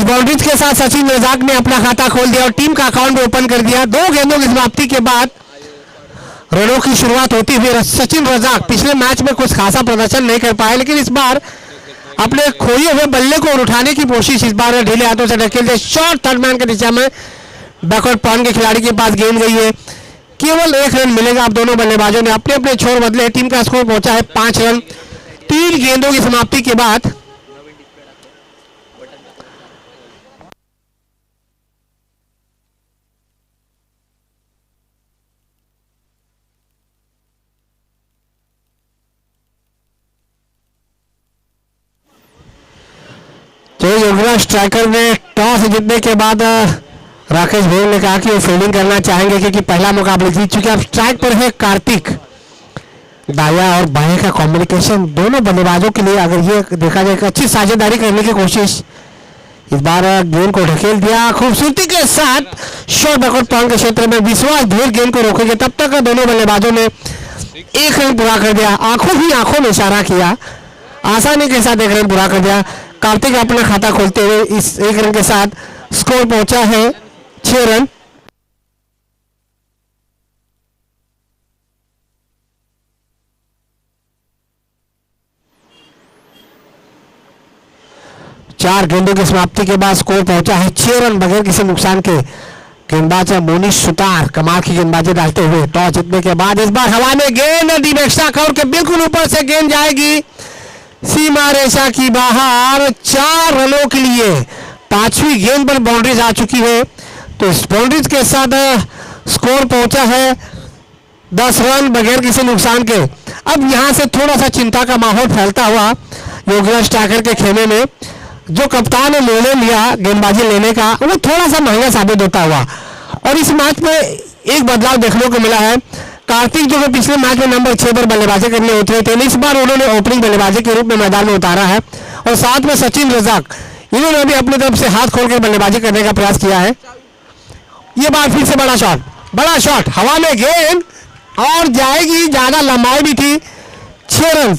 Boundaries के साथ सचिन रजाक ने अपना खाता खोल दिया और टीम का अकाउंट ओपन कर दिया। 2 गेंदों की समाप्ति के बाद रनों की शुरुआत होती हुई सचिन रजाक पिछले मैच में कुछ खासा प्रदर्शन नहीं कर पाए, लेकिन इस बार अपने खोए हुए बल्ले को उठाने की कोशिश इस बार ढीले हाथों से ढकेल दिया। शॉट थर्ड मैन की दिशा में बैकवर्ड पॉइंट के खिलाड़ी के पास गेंद गई है, केवल 1 रन मिलेगा। अब दोनों बल्लेबाजों ने अपने अपने छोर बदले। टीम का स्कोर पहुंचा है 5 रन 3 गेंदों की समाप्ति के बाद। तो युवराज स्ट्राइकर ने टॉस जीतने के बाद राकेश भोर ने कहा कि वो फील्डिंग करना चाहेंगे क्योंकि पहला मुकाबला जीत चुके। अब स्ट्राइक पर है कार्तिक। दाया और बाएं का कॉम्बिनेशन दोनों बल्लेबाजों के लिए अगर ये देखा जाए अच्छी साझेदारी करने की कोशिश। इस बार गेंद को ढकेल दिया खूबसूरती के साथ शॉर्ट बैकवर्ड पॉइंट के क्षेत्र में। विश्वास धीर गेंद को रोकेंगे तब तक दोनों बल्लेबाजों ने 1 रन पूरा कर दिया। आंखों ही आंखों में इशारा किया, आसानी के साथ 1 रन पूरा कर दिया। कार्तिक अपना खाता खोलते हुए इस 1 रन के साथ स्कोर पहुंचा है 6 रन। चार गेंदों की समाप्ति के बाद स्कोर पहुंचा है 6 रन बगैर किसी नुकसान के। गेंदबाज मोनिश सुतार कमाल की गेंदबाजी डालते हुए टॉस जीतने के बाद इस बार हवा में गेंद डीप एक्स्ट्रा कवर के बिल्कुल ऊपर से गेंद जाएगी सीमा रेखा की बाहर। 4 रनों के लिए 5वीं गेंद पर बाउंड्रीज आ चुकी है। तो इस बाउंड्रीज के साथ स्कोर पहुंचा है 10 रन बगैर किसी नुकसान के। अब यहां से थोड़ा सा चिंता का माहौल फैलता हुआ योगेश ठाकर के खेमे में। जो कप्तान ने निर्णय लिया गेंदबाजी लेने का वो थोड़ा सा महंगा साबित होता हुआ। और इस मैच में एक बदलाव देखने को मिला है। कार्तिक जो पिछले मैच में नंबर 6 पर बल्लेबाजी करने उतरे थे, इस बार उन्होंने ओपनिंग बल्लेबाजी के रूप में मैदान में उतारा है। और साथ में सचिन रजाक इन्होंने भी अपनी तरफ से हाथ खोलकर बल्लेबाजी करने का प्रयास किया है। ये बार फिर से बड़ा शॉट हवा में गेंद और जाएगी, ज्यादा लंबाई भी थी। 6 रन।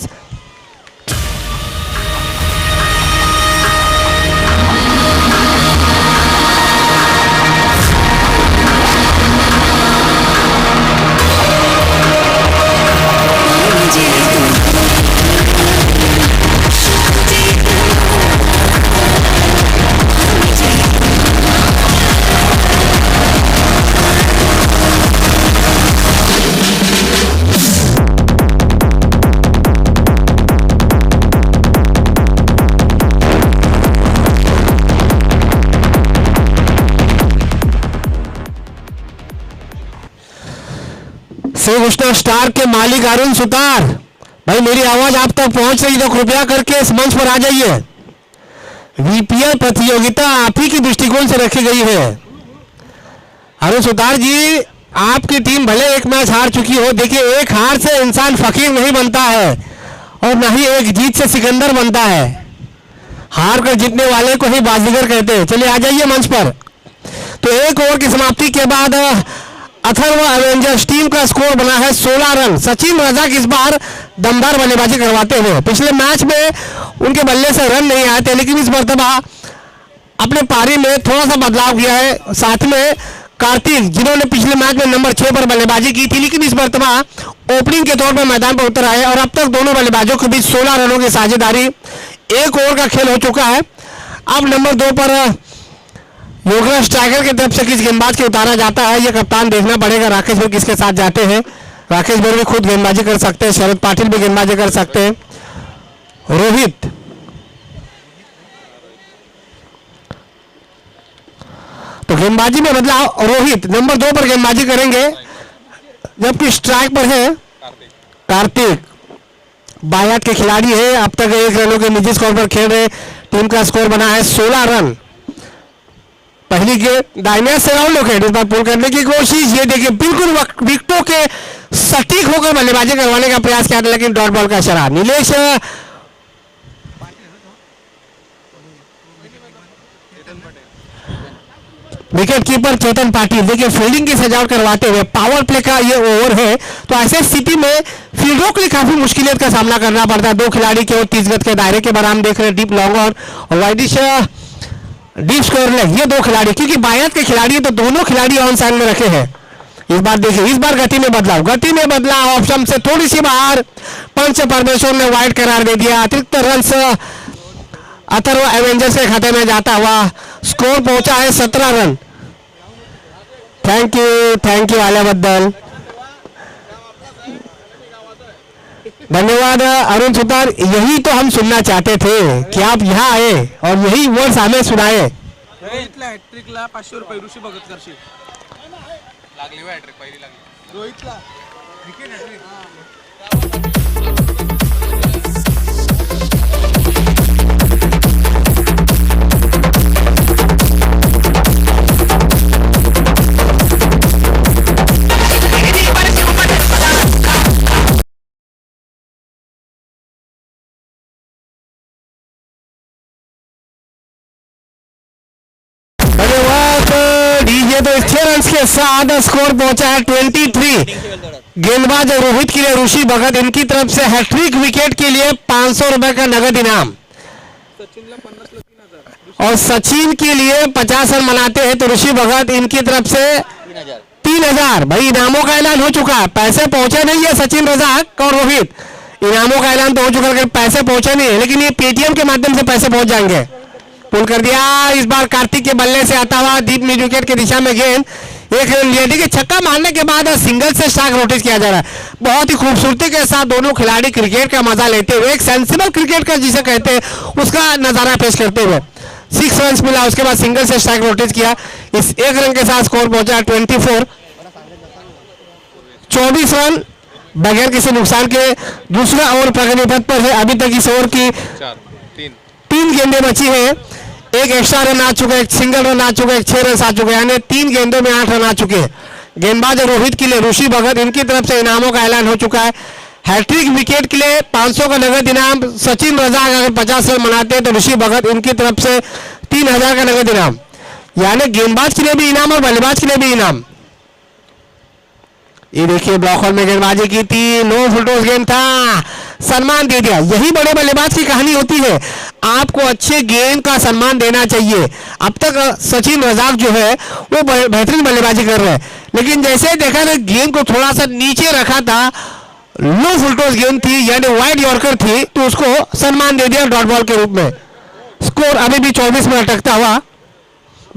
श्री स्टार के मालिक अरुण सुतार, भाई मेरी आवाज आप तक पहुंच रही तो कृपया करके इस मंच पर आ जाइए। वीपीएल प्रतियोगिता आप ही की दृष्टिकोण से रखी गई है। अरुण सुतार जी, आपकी टीम भले एक मैच हार चुकी हो, देखिए एक हार से इंसान फकीर नहीं बनता है और न ही एक जीत से सिकंदर बनता है। हार कर जीतने वाले को ही बाजीगर कहते हैं। चलिए आ जाइए मंच पर। तो 1 ओवर की समाप्ति के बाद अथर्व एवेंजर्स टीम का स्कोर बना है 16 रन। सचिन रजाक इस बार दमदार बल्लेबाजी करवाते हुए, पिछले मैच में उनके बल्ले से रन नहीं आए थे, लेकिन इस मर्तबा अपने पारी में थोड़ा सा बदलाव किया है। साथ में कार्तिक जिन्होंने पिछले मैच में नंबर 6 पर बल्लेबाजी की थी, लेकिन इस मर्तबा ओपनिंग के तौर पर मैदान पर उतर आए और अब तक दोनों बल्लेबाजों के बीच 16 रनों की साझेदारी। 1 ओवर का खेल हो चुका है। अब नंबर 2 पर योगेश टाइगर की तरफ से किस गेंदबाज को उतारा जाता है, यह कप्तान देखना पड़ेगा। राकेश भोर किसके साथ जाते हैं। राकेश भोर भी खुद गेंदबाजी कर सकते हैं, शरद पाटिल भी गेंदबाजी कर सकते हैं। रोहित तो गेंदबाजी में बदलाव, रोहित नंबर 2 पर गेंदबाजी करेंगे, जबकि स्ट्राइक पर है कार्तिक। बायात के खिलाड़ी है, अब तक 1 रनों के निजी स्कोर पर खेल रहे। टीम का स्कोर बना है 16 रन। पहली गेंद दाहिने से राउंड होकर इस बार पुल करने की कोशिश। ये देखिए बिल्कुल विकेटों के सटीक होकर बल्लेबाजी करवाने का प्रयास किया था, लेकिन डॉट बॉल का इशारा। नीलेश विकेट कीपर चेतन पाटिल देखिए फील्डिंग की सजावट करवाते हुए। पावर प्ले का ये ओवर है, तो ऐसे स्थिति में फील्डरों के लिए काफी मुश्किलियत का सामना करना पड़ता है। 2 खिलाड़ी केवल 30 गज के दायरे के बाहर हम देख रहे हैं। डीप लॉन्ग ऑन और वाइडिश डीप स्क्वायर लेग, ये दो खिलाड़ी, क्योंकि बायत के खिलाड़ी तो दोनों खिलाड़ी ऑन साइड में रखे हैं। इस बार देखिए, इस बार गति में बदलाव, गति में बदलाव, ऑप्शन से थोड़ी सी बाहर, पंच परमेश्वर ने वाइड करार दे दिया। अतिरिक्त रन अथर्व एवेंजर्स के खाते में जाता हुआ स्कोर पहुंचा है 17 रन। थैंक यू आल्याबद्दल, धन्यवाद अरुण सुतार। यही तो हम सुनना चाहते थे कि आप यहाँ आए और यही वर्ड्स हमें सुनाए। हॅट्रिकला 500 रुपये ऋषी भगत करशील लागली हो, हॅट्रिक पहिली लागली रोहितला डीजे तो 6 रन के साथ स्कोर पहुंचा है 23। गेंदबाज रोहित के लिए ऋषि भगत, इनकी तरफ से हैट्रिक विकेट के लिए 500 रुपए का नगद इनाम, और सचिन के लिए 50 रन बनाते हैं तो ऋषि भगत इनकी तरफ से 3000। भाई इनामों का ऐलान हो चुका है, पैसे पहुंचे नहीं है सचिन, रजाक और रोहित, इनामों का ऐलान तो हो चुका है, पैसे पहुंचे नहीं है, लेकिन ये पेटीएम के माध्यम से पैसे पहुंच जाएंगे। पुल कर दिया, इस बार कार्तिक के बल्ले से आता हुआ डीप मिड विकेट की दिशा में गेंद, एक रन लिया। देखिए छक्का मारने के बाद सिंगल से स्ट्राइक रोटेट किया जा रहा है। बहुत ही खूबसूरती के साथ दोनों खिलाड़ी क्रिकेट का मजा लेते हुए, एक सेंसिबल क्रिकेट का जिसे कहते हैं उसका नजारा पेश करते हुए 6 रन मिला, उसके बाद सिंगल से स्ट्राइक रोटेट किया। इस 1 रन के साथ स्कोर पहुंचा 24। 24 रन बगैर किसी नुकसान के दूसरा ओवर प्रगति पथ पर है। अभी तक इस ओवर की 3 गेंदें बची है, एक एक्स्ट्रा रन आ चुका है, एक सिंगल रन आ चुका है, 6 रन आ चुके हैं, यानी 3 गेंदों में 8 रन आ चुके हैं। गेंदबाज रोहित के लिए ऋषि भगत, इनकी तरफ से इनामों का ऐलान हो चुका है। हैट्रिक विकेट के लिए 500 का नगद इनाम, सचिन रजाक अगर 50 रन बनाते हैं तो ऋषि भगत इनकी तरफ से 3000 का नगद इनाम, यानी गेंदबाज के लिए भी इनाम और बल्लेबाज के लिए भी इनाम। ये देखिए ब्लॉक होल में गेंदबाजी की थी, नो फुलटॉस गेंद था, सम्मान दे दिया। यही बड़े बल्लेबाज की कहानी होती है, आपको अच्छे गेंद का सम्मान देना चाहिए। अब तक सचिन रजाक जो है वो बेहतरीन बल्लेबाजी कर रहे हैं, लेकिन जैसे देखा ना गेंद को थोड़ा सा नीचे रखा था, लो फुलटॉस गेंद थी यानी वाइड यॉर्कर थी, तो उसको सम्मान दे दिया डॉट बॉल के रूप में। स्कोर अभी भी 24 में अटकता हुआ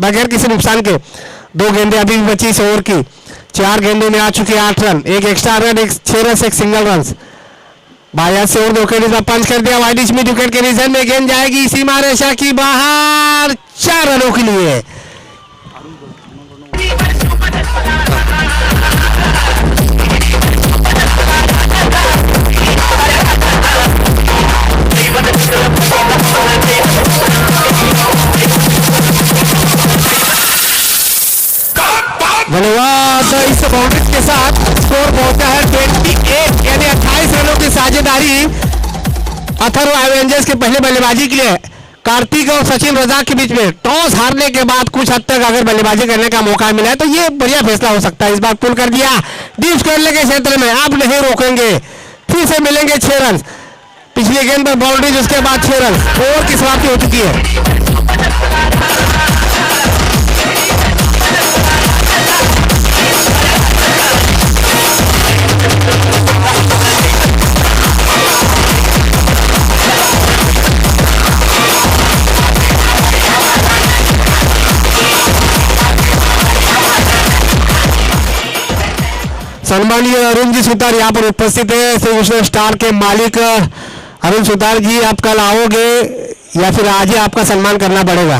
बगैर किसी नुकसान के। 2 गेंदें अभी भी बची इस ओवर की, 4 गेंदों में आ चुके 8 रन, एक एक्स्ट्रा रन, एक 6 रन, एक सिंगल रन। बाया से और 2 विकेट पंच कर दिया, वाइड मिड विकेट के रीजन में गेंद जाएगी सीमा रेखा की बाहर 4 रनों के लिए। धन्यवाद। इस बाउंड्री के साथ स्कोर पहुंचा है 28, यानी 28 रनों की साझेदारी अथर्व एवेंजर्स के पहले बल्लेबाजी के लिए कार्तिक और सचिन रजाक के बीच में। टॉस हारने के बाद कुछ हद तक अगर बल्लेबाजी करने का मौका मिला है तो ये बढ़िया फैसला हो सकता है। इस बार पुल कर दिया डीप स्क्वायर के क्षेत्र में, आप नहीं रोकेंगे, फिर से मिलेंगे 6 रन। पिछली गेंद पर बाउंड्री, उसके बाद 6 रन, ओवर की समाप्ति हो चुकी है। सम्मानीय अरुण जी सुतार यहाँ पर उपस्थित है। श्री कृष्ण स्टार के मालिक अरुण सुतार जी, आप कल आओगे या फिर आज ही आपका सम्मान करना पड़ेगा?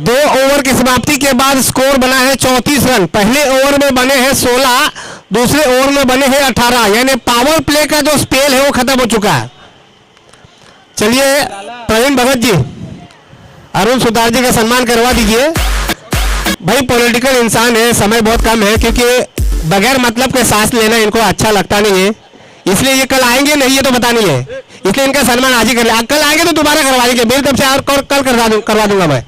2 ओवर की समाप्ति के बाद स्कोर बना है 34 रन। पहले ओवर में बने हैं 16, दूसरे ओवर में बने हैं 18, यानी पावर प्ले का जो स्पेल है वो खत्म हो चुका है। चलिए प्रवीण भगत जी, अरुण सुतार जी का सम्मान करवा दीजिए। भाई पॉलिटिकल इंसान है, समय बहुत कम है, क्योंकि बगैर मतलब के सांस लेना इनको अच्छा लगता नहीं है, इसलिए ये कल आएंगे नहीं, ये तो पता नहीं है, इसलिए इनका सम्मान आज ही कर ले। कल आएंगे तो दोबारा करवा देंगे, मेरी तरफ से और कल करवा दूंगा मैं।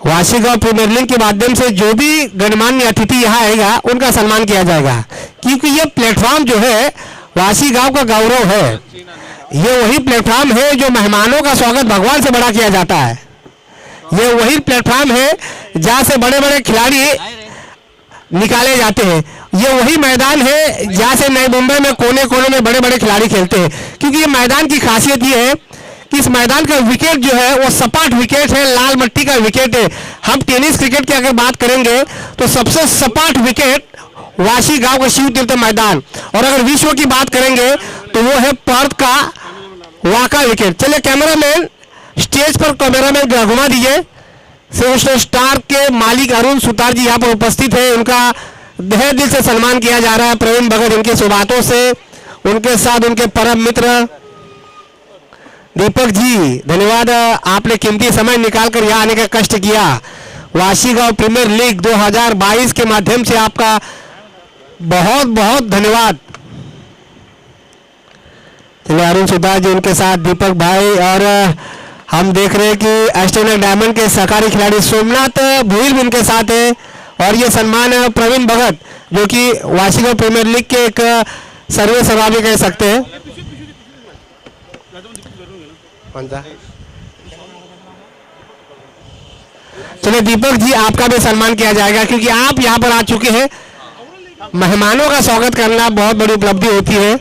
वार्षिक और प्रीमियर लीग के माध्यम से जो भी गणमान्य अतिथि यहाँ आएगा उनका सम्मान किया जाएगा, क्योंकि ये प्लेटफॉर्म जो है वासी गांव का गौरव है। ये वही प्लेटफॉर्म है जो मेहमानों का स्वागत भगवान से बड़ा किया जाता है। ये वही प्लेटफॉर्म है जहाँ से बड़े बड़े खिलाड़ी निकाले जाते हैं। ये वही मैदान है जहाँ से नई मुंबई में कोने कोने में बड़े बड़े खिलाड़ी खेलते हैं। क्योंकि ये मैदान की खासियत ये है कि इस मैदान का विकेट जो है वो सपाट विकेट है, लाल मिट्टी का विकेट है। हम टेनिस क्रिकेट की अगर बात करेंगे तो सबसे सपाट विकेट वाशी गांव का शिव तीर्थ मैदान, और अगर विश्व की बात करेंगे तो वो है पर्थ का वाका विकेट। चलिए कैमरामैन स्टेज पर कैमरामैन घुमा दीजिए। सेवन स्टार के मालिक अरुण सुतार जी यहाँ पर उपस्थित है। उनका तहे दिल से सम्मान किया जा रहा है प्रवीण भगत इनकी शुरुआतों से। उनके साथ उनके परम मित्र दीपक जी, धन्यवाद, आपने कीमती समय निकालकर यहाँ आने का कष्ट किया। वाशी गांव प्रीमियर लीग 2022 के माध्यम से आपका बहुत बहुत धन्यवाद। चलिए अरुण सुतार जी, उनके साथ दीपक भाई, और हम देख रहे हैं कि एस्ट्रोनॉट डायमंड के सहकारी खिलाड़ी सोमनाथ भोईल भी उनके साथ है। और ये सम्मान है प्रवीण भगत जो कि वाशीगांव प्रीमियर लीग के एक सर्वे सर्वा भी कह सकते हैं। चलिए दीपक जी, आपका भी सम्मान किया जाएगा क्योंकि आप यहाँ पर आ चुके हैं। मेहमानों का स्वागत करना बहुत बड़ी उपलब्धि होती है।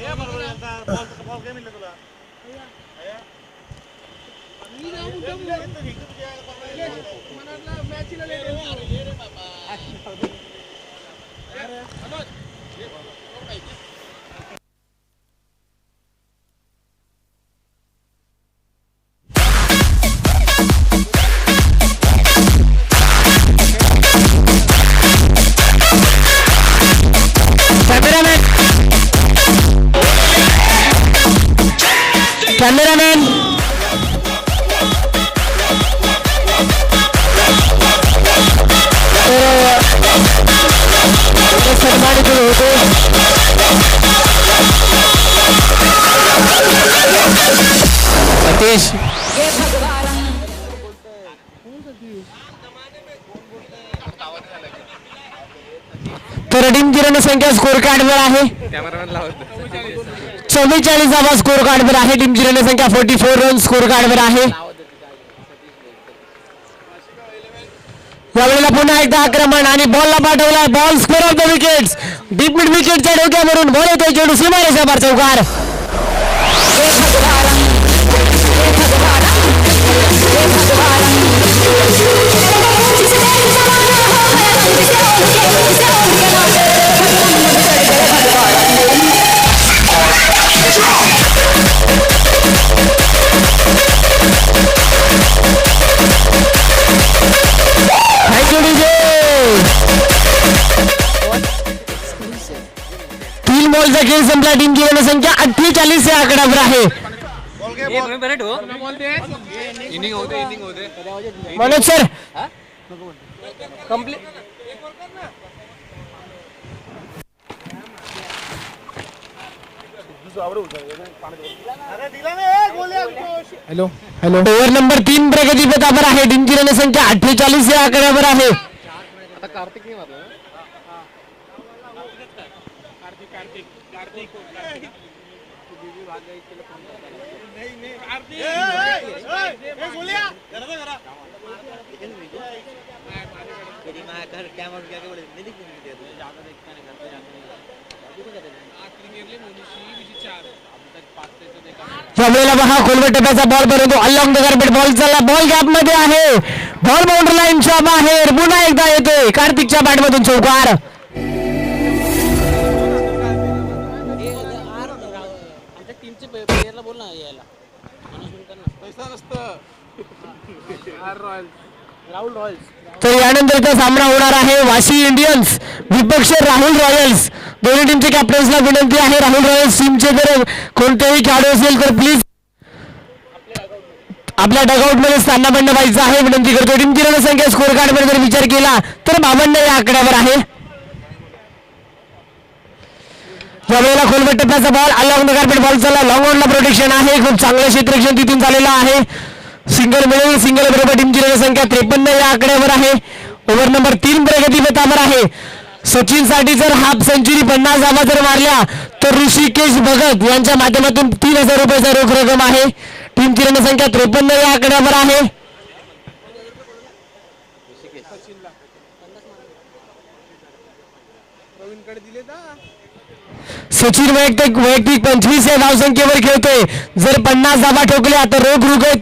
कैमरामैन सम्मानित होते सतीश। तर टीम जिराने संख्या स्कोर कार्ड वर आहे 44 स्कोर कार्ड वर आहे। टीम जिराने संख्या 44 रन स्कोर कार्ड वर आहे। यावेळेला पुन्हा एकदा आक्रमण आणि बॉलला पाठवलाय। Ball square off the wickets, deep mid विकेटच्या डोक्यावरून बॉल येतोय चेंडू सीमारेषा पार चौकार। तीन बॉलचा खेळ संपला। टीम जिराने संख्या 48 या आकड्यावर आहे। Manoj sir hello hello, over number 3 प्रगती पथावर आहे। टीम जिराने संख्या 48 या आकड्यावर आहे। यावेळेला बघा खोलवर टप्प्याचा बॉल परंतु अलॉंग द कार्पेट बॉल चालला। बॉल गॅप मध्ये आहे। बॉल बाउंड्री लाईनच्या बाहेर पुन्हा एकदा येतोय कार्तिकच्या बॅटमधून चौकार। तर यानंतरचा सामना होणार आहे वाशी इंडियन्स विपक्ष राहुल रॉयल्स। दोन्ही टीमचे कॅप्टन्सला विनंती आहे, राहुल रॉयल्स टीमचे जर कोणतेही खेळाडू असेल तर प्लीज आपल्या डगआउट मध्ये स्थान बंद व्हायचं आहे विनंती करतो। टीमची रणसंख्या स्कोर कार्ड वर जर विचार केला तर 52 या आकड्यावर आहे। यावेळेला खोलवर टप्प्याचा ball along the carpet ball चालला। लॉंग ऑनला प्रोटेक्शन आहे, खूप चांगलं क्षेत्ररक्षण तिथून झालेलं आहे। सिंगल मिळेल, सिंगल बरोबर टीमची रणसंख्या 53 या आकड्यावर आहे। ओव्हर नंबर 3 प्रगती पथावर आहे। सचिन साठी जर हाफ सेंचुरी 50 धावा जर मारल्या तर ऋषिकेश भगत यांच्या माध्यमातून 3000 रुपयाचा रोख रक्कम आहे. टीमची रणसंख्या 53 या आकड्यावर आहे. प्रवीणकडे दिले ना. सचिन वैयक्तिक 25 या धावसंख्येवर खेळतोय. जर 50 धावा ठोकल्या तर रोख रुपये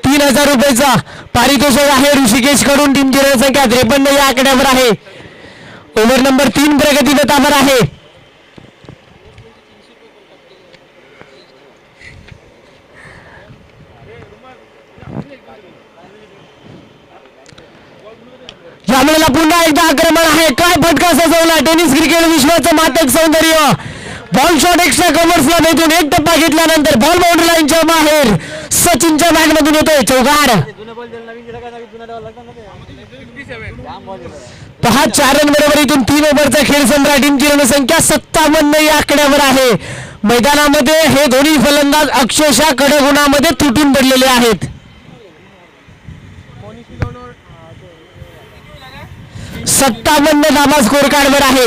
3000 रुपयाचा पारितोषिक आहे ऋषिकेश कडून. टीमची रणसंख्या 53 या आकड्यावर आहे. ओव्हर नंबर 3 प्रगती बेतावर आहे. यावेळेला पुन्हा एकदा आक्रमण आहे. काय फटका सजवला. टेनिस क्रिकेट विश्वाचं मातक सौंदर्य. बॉल शॉट एक्स्ट्रा कव्हर्सला भेटून एक टप्पा घेतल्यानंतर बॉल बाउंड्री लाईनच्या बाहेर सचिनच्या बॅटमधून येतोय चौकार. 4 रन बरोबरीतून 3 ओव्हरचा खेळ संपला. टीमची रणसंख्या 57 या आकड्यावर आहे. मैदानामध्ये हे दोन्ही फलंदाज अक्षरशः कडगुणामध्ये तुटून पडलेले आहेत. 57 धावा स्कोर कार्डवर आहे.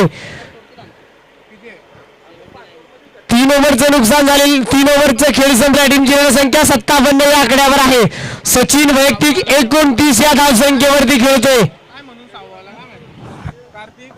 3 ओव्हरचं नुकसान झाले. 3 ओव्हरचं खेळ संपला. टीमची रणसंख्या 57 या आकड्यावर आहे. सचिन वैयक्तिक 29 या धावसंख्येवरती खेळतोय. काय म्हणून साववाला काय माहिती. कार्तिक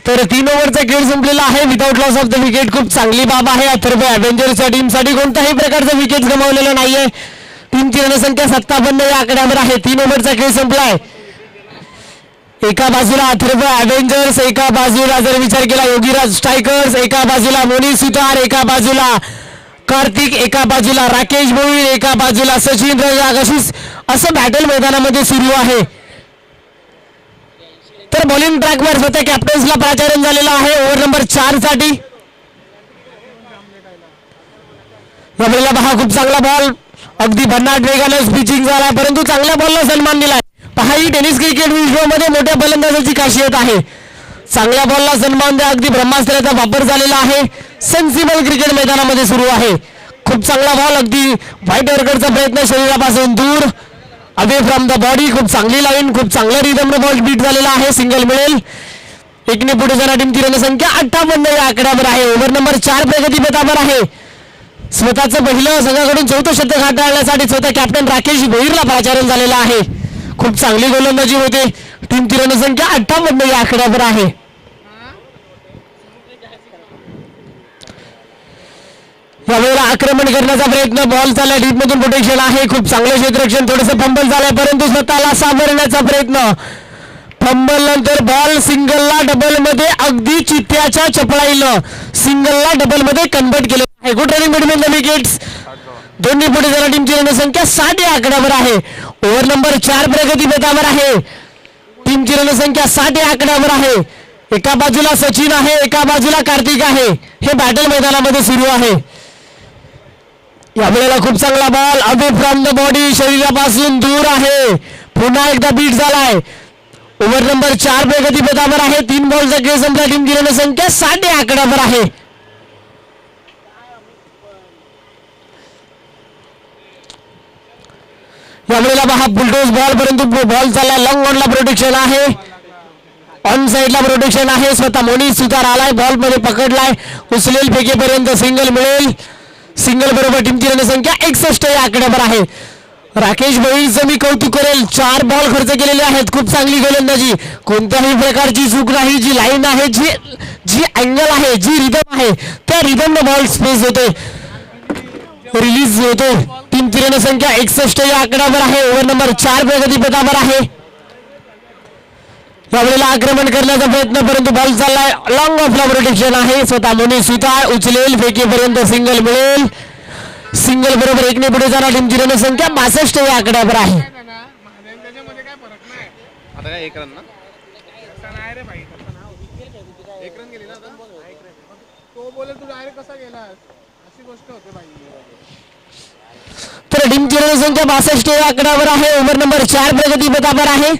तर 3 ओव्हरचा खेळ संपलेला आहे. Without loss of the wicket. खूप चांगली बाब आहे. अथर्व अव्हेंजर्सच्या टीमसाठी कोणत्याही प्रकारचं विकेट गमावलेलं नाहीये. टीमची रणसंख्या 57 या आकड्यावर आहे. 3 ओव्हरचा खेळ संपलाय. एका बाजूला अथर्व अव्हेंजर्स, एका बाजूला जर विचार केला योगीराज स्ट्रायकर्स, एका बाजूला मोनी सुतार, एका बाजूला कार्तिक, एका बाजूला राकेश भोईर, एका बाजूला सचिन रजाक. असं बॅटल मैदानामध्ये सुरू आहे. तर बॉलिंग ट्रॅकवर स्वतः कॅप्टन्सला प्राचारण झालेला आहे. ओव्हर नंबर 4 साठी यावेळेला पहा खूप चांगला बॉल. अगदी भन्नाट वेगानं पिचिंग झाला परंतु चांगल्या बॉलला सन्मान दिलाय. पहा ही टेनिस क्रिकेट विश्वामध्ये मोठ्या फलंदाजाची खासियत आहे. चांगल्या बॉलला सन्मान द्या. अगदी ब्रह्मास्त्राचा वापर झालेला आहे. सेन्सिबल क्रिकेट मैदानामध्ये सुरू आहे. खूप चांगला बॉल. अगदी व्हाईट यॉर्करचा प्रयत्न शरीरापासून दूर. Away from the body. खूप चांगली लाईन. खूप चांगल्या रिदमनं बॉल बीट झालेला आहे. सिंगल मिळेल. एकने पुढे जाणा. टीमची रणसंख्या 58 या आकड्यावर आहे. ओव्हर नंबर 4 प्रगती बेतावर आहे. स्वतःचं पहिलं संघाकडून 4थं शतक हाताळण्यासाठी स्वतः कॅप्टन राकेश भोईरला प्राचारण झालेलं आहे. खूप चांगली गोलंदाजी होते. टीमची रणसंख्या 58 या आकड्यावर आहे. यावेळेला आक्रमण करण्याचा प्रयत्न. बॉल चालला. डीप मधून प्रोटेक्शन आहे. खूप चांगलं क्षेत्ररक्षण. थोडंसं फंबल झालंय परंतु स्वतःला सावरण्याचा प्रयत्न. फंबल नंतर बॉल सिंगलला डबल मध्ये अगदी चित्त्याच्या चपळाईनं सिंगलला डबल मध्ये कन्वर्ट केलं आहे. Good running between the wickets. दोन्ही पुढे जाणारी टीमची रणसंख्या 60 या आकड्यावर आहे. ओव्हर नंबर 4 प्रगती बेतावर आहे. टीमची रणसंख्या 60 या आकड्यावर आहे. एका बाजूला सचिन आहे, एका बाजूला कार्तिक आहे. हे बॅटल मैदानामध्ये सुरू आहे. यावेळेला खूप चांगला ball. Away from the body. शरीरापासून दूर आहे. पुन्हा एकदा बीट झालाय. ओव्हर नंबर 4 प्रगती बेतावर आहे. 3 बॉलचा खेळ संपला. टीमची रणसंख्या 60 या आकड्यावर आहे. यावेळेला पहा बुलडोज बॉल परंतु बॉल चालला. लॉंग ऑनला प्रोटेक्शन आहे. ऑन साइडला प्रोटेक्शन आहे. स्वतः मोनी सुतार आलाय. बॉल मध्ये पकडलाय. उचलेल फेकेपर्यंत सिंगल मिळेल. सिंगल बरोबर टीमची रणसंख्या 61 या आकड्यावर आहे. राकेश भोईरचं मी कौतुक करेल. 4 बॉल खर्च केलेले आहेत. खूप चांगली गोलंदाजी. कोणत्याही प्रकारची चूक नाही. जी लाईन आहे, जी अँगल आहे, जी रिदम आहे त्या रिदमनं बॉल स्पेस होते, रिलीज होतो. टीमची रणसंख्या 61 या आकड्यावर आहे. ओव्हर नंबर 4 प्रगती पथावर आहे. यावेळेला आक्रमण करण्याचा प्रयत्न परंतु बॉल चाललाय. लॉंग ऑफला प्रोटेक्शन आहे. स्वतः मोनी सुतार उचलेल फेकेपर्यंत सिंगल मिळेल. सिंगल बरोबर एकने पुढे जाणार टीमची रणसंख्या 62 या आकड्यावर आहे. त्याच्यामध्ये काय फरक नाही. आता काय एक रन ना तसा नाही रे भाई, तसा नाही. एक रन गेली ना आता? तो बोले तू डायरेक्ट कसा गेला, अशी गोष्ट होते भाई. तर टीमची रणसंख्या 62 या आकड्यावर आहे. ओव्हर नंबर 4 प्रगती पथावर आहे.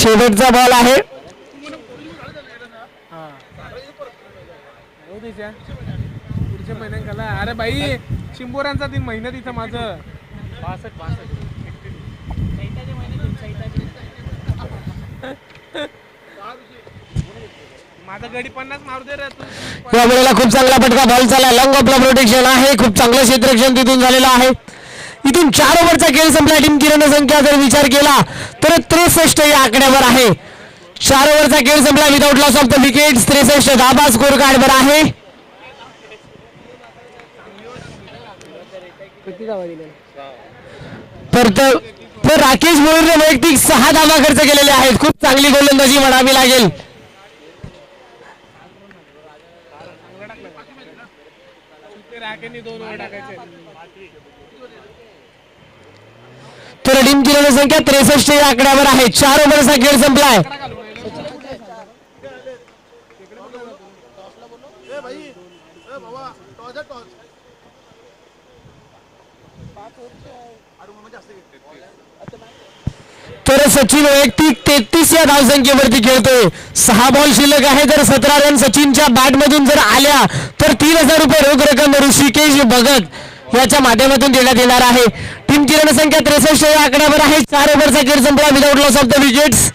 शेवटचा बॉल आहे. पुढच्या महिन्यात गेला. अरे भाई शिंबोऱ्यांचा 3 महिना तिथं माझं 62. माझा गडी 50 मारू दे रे तू. या वेळेला खूप चांगला फटका बॉल चालला. लॉंग ऑफला प्रोटेक्शन आहे. खूप चांगलं क्षेत्ररक्षण तिथून झालेलं आहे. इथून 4 ओव्हरचा खेळ संपला. टीमची रणसंख्या जर विचार केला तर 63 या आकड्यावर आहे. 4 ओव्हरचा खेळ संपला without loss of the wicket. 63 dhaba score कार्डवर आहे. तर राकेश मोहिरने वैयक्तिक 6 धावा खर्च केलेले आहेत. खूप चांगली गोलंदाजी म्हणावी लागेल. ते राखेने 2 ओव्हर टाकायचे. तर टीमची रणसंख्या 63 या आकड्यावर आहे. 4 ओव्हरचा खेळ संपलाय. तर सचिन वैयक्तिक 33 या धावसंख्येवरती खेळतोय. 6 बॉल शिल्लक आहे. जर 17 रन सचिनच्या बॅट मधून जर आल्या तर 3000 रुपये रोख रक्कम ऋषिकेश भगत याच्या माध्यमातून देण्यात येणार आहे. टीमची रणसंख्या 63 या आकड्यावर आहे. 4 ओव्हरचा खेळ संपला without loss of the wickets.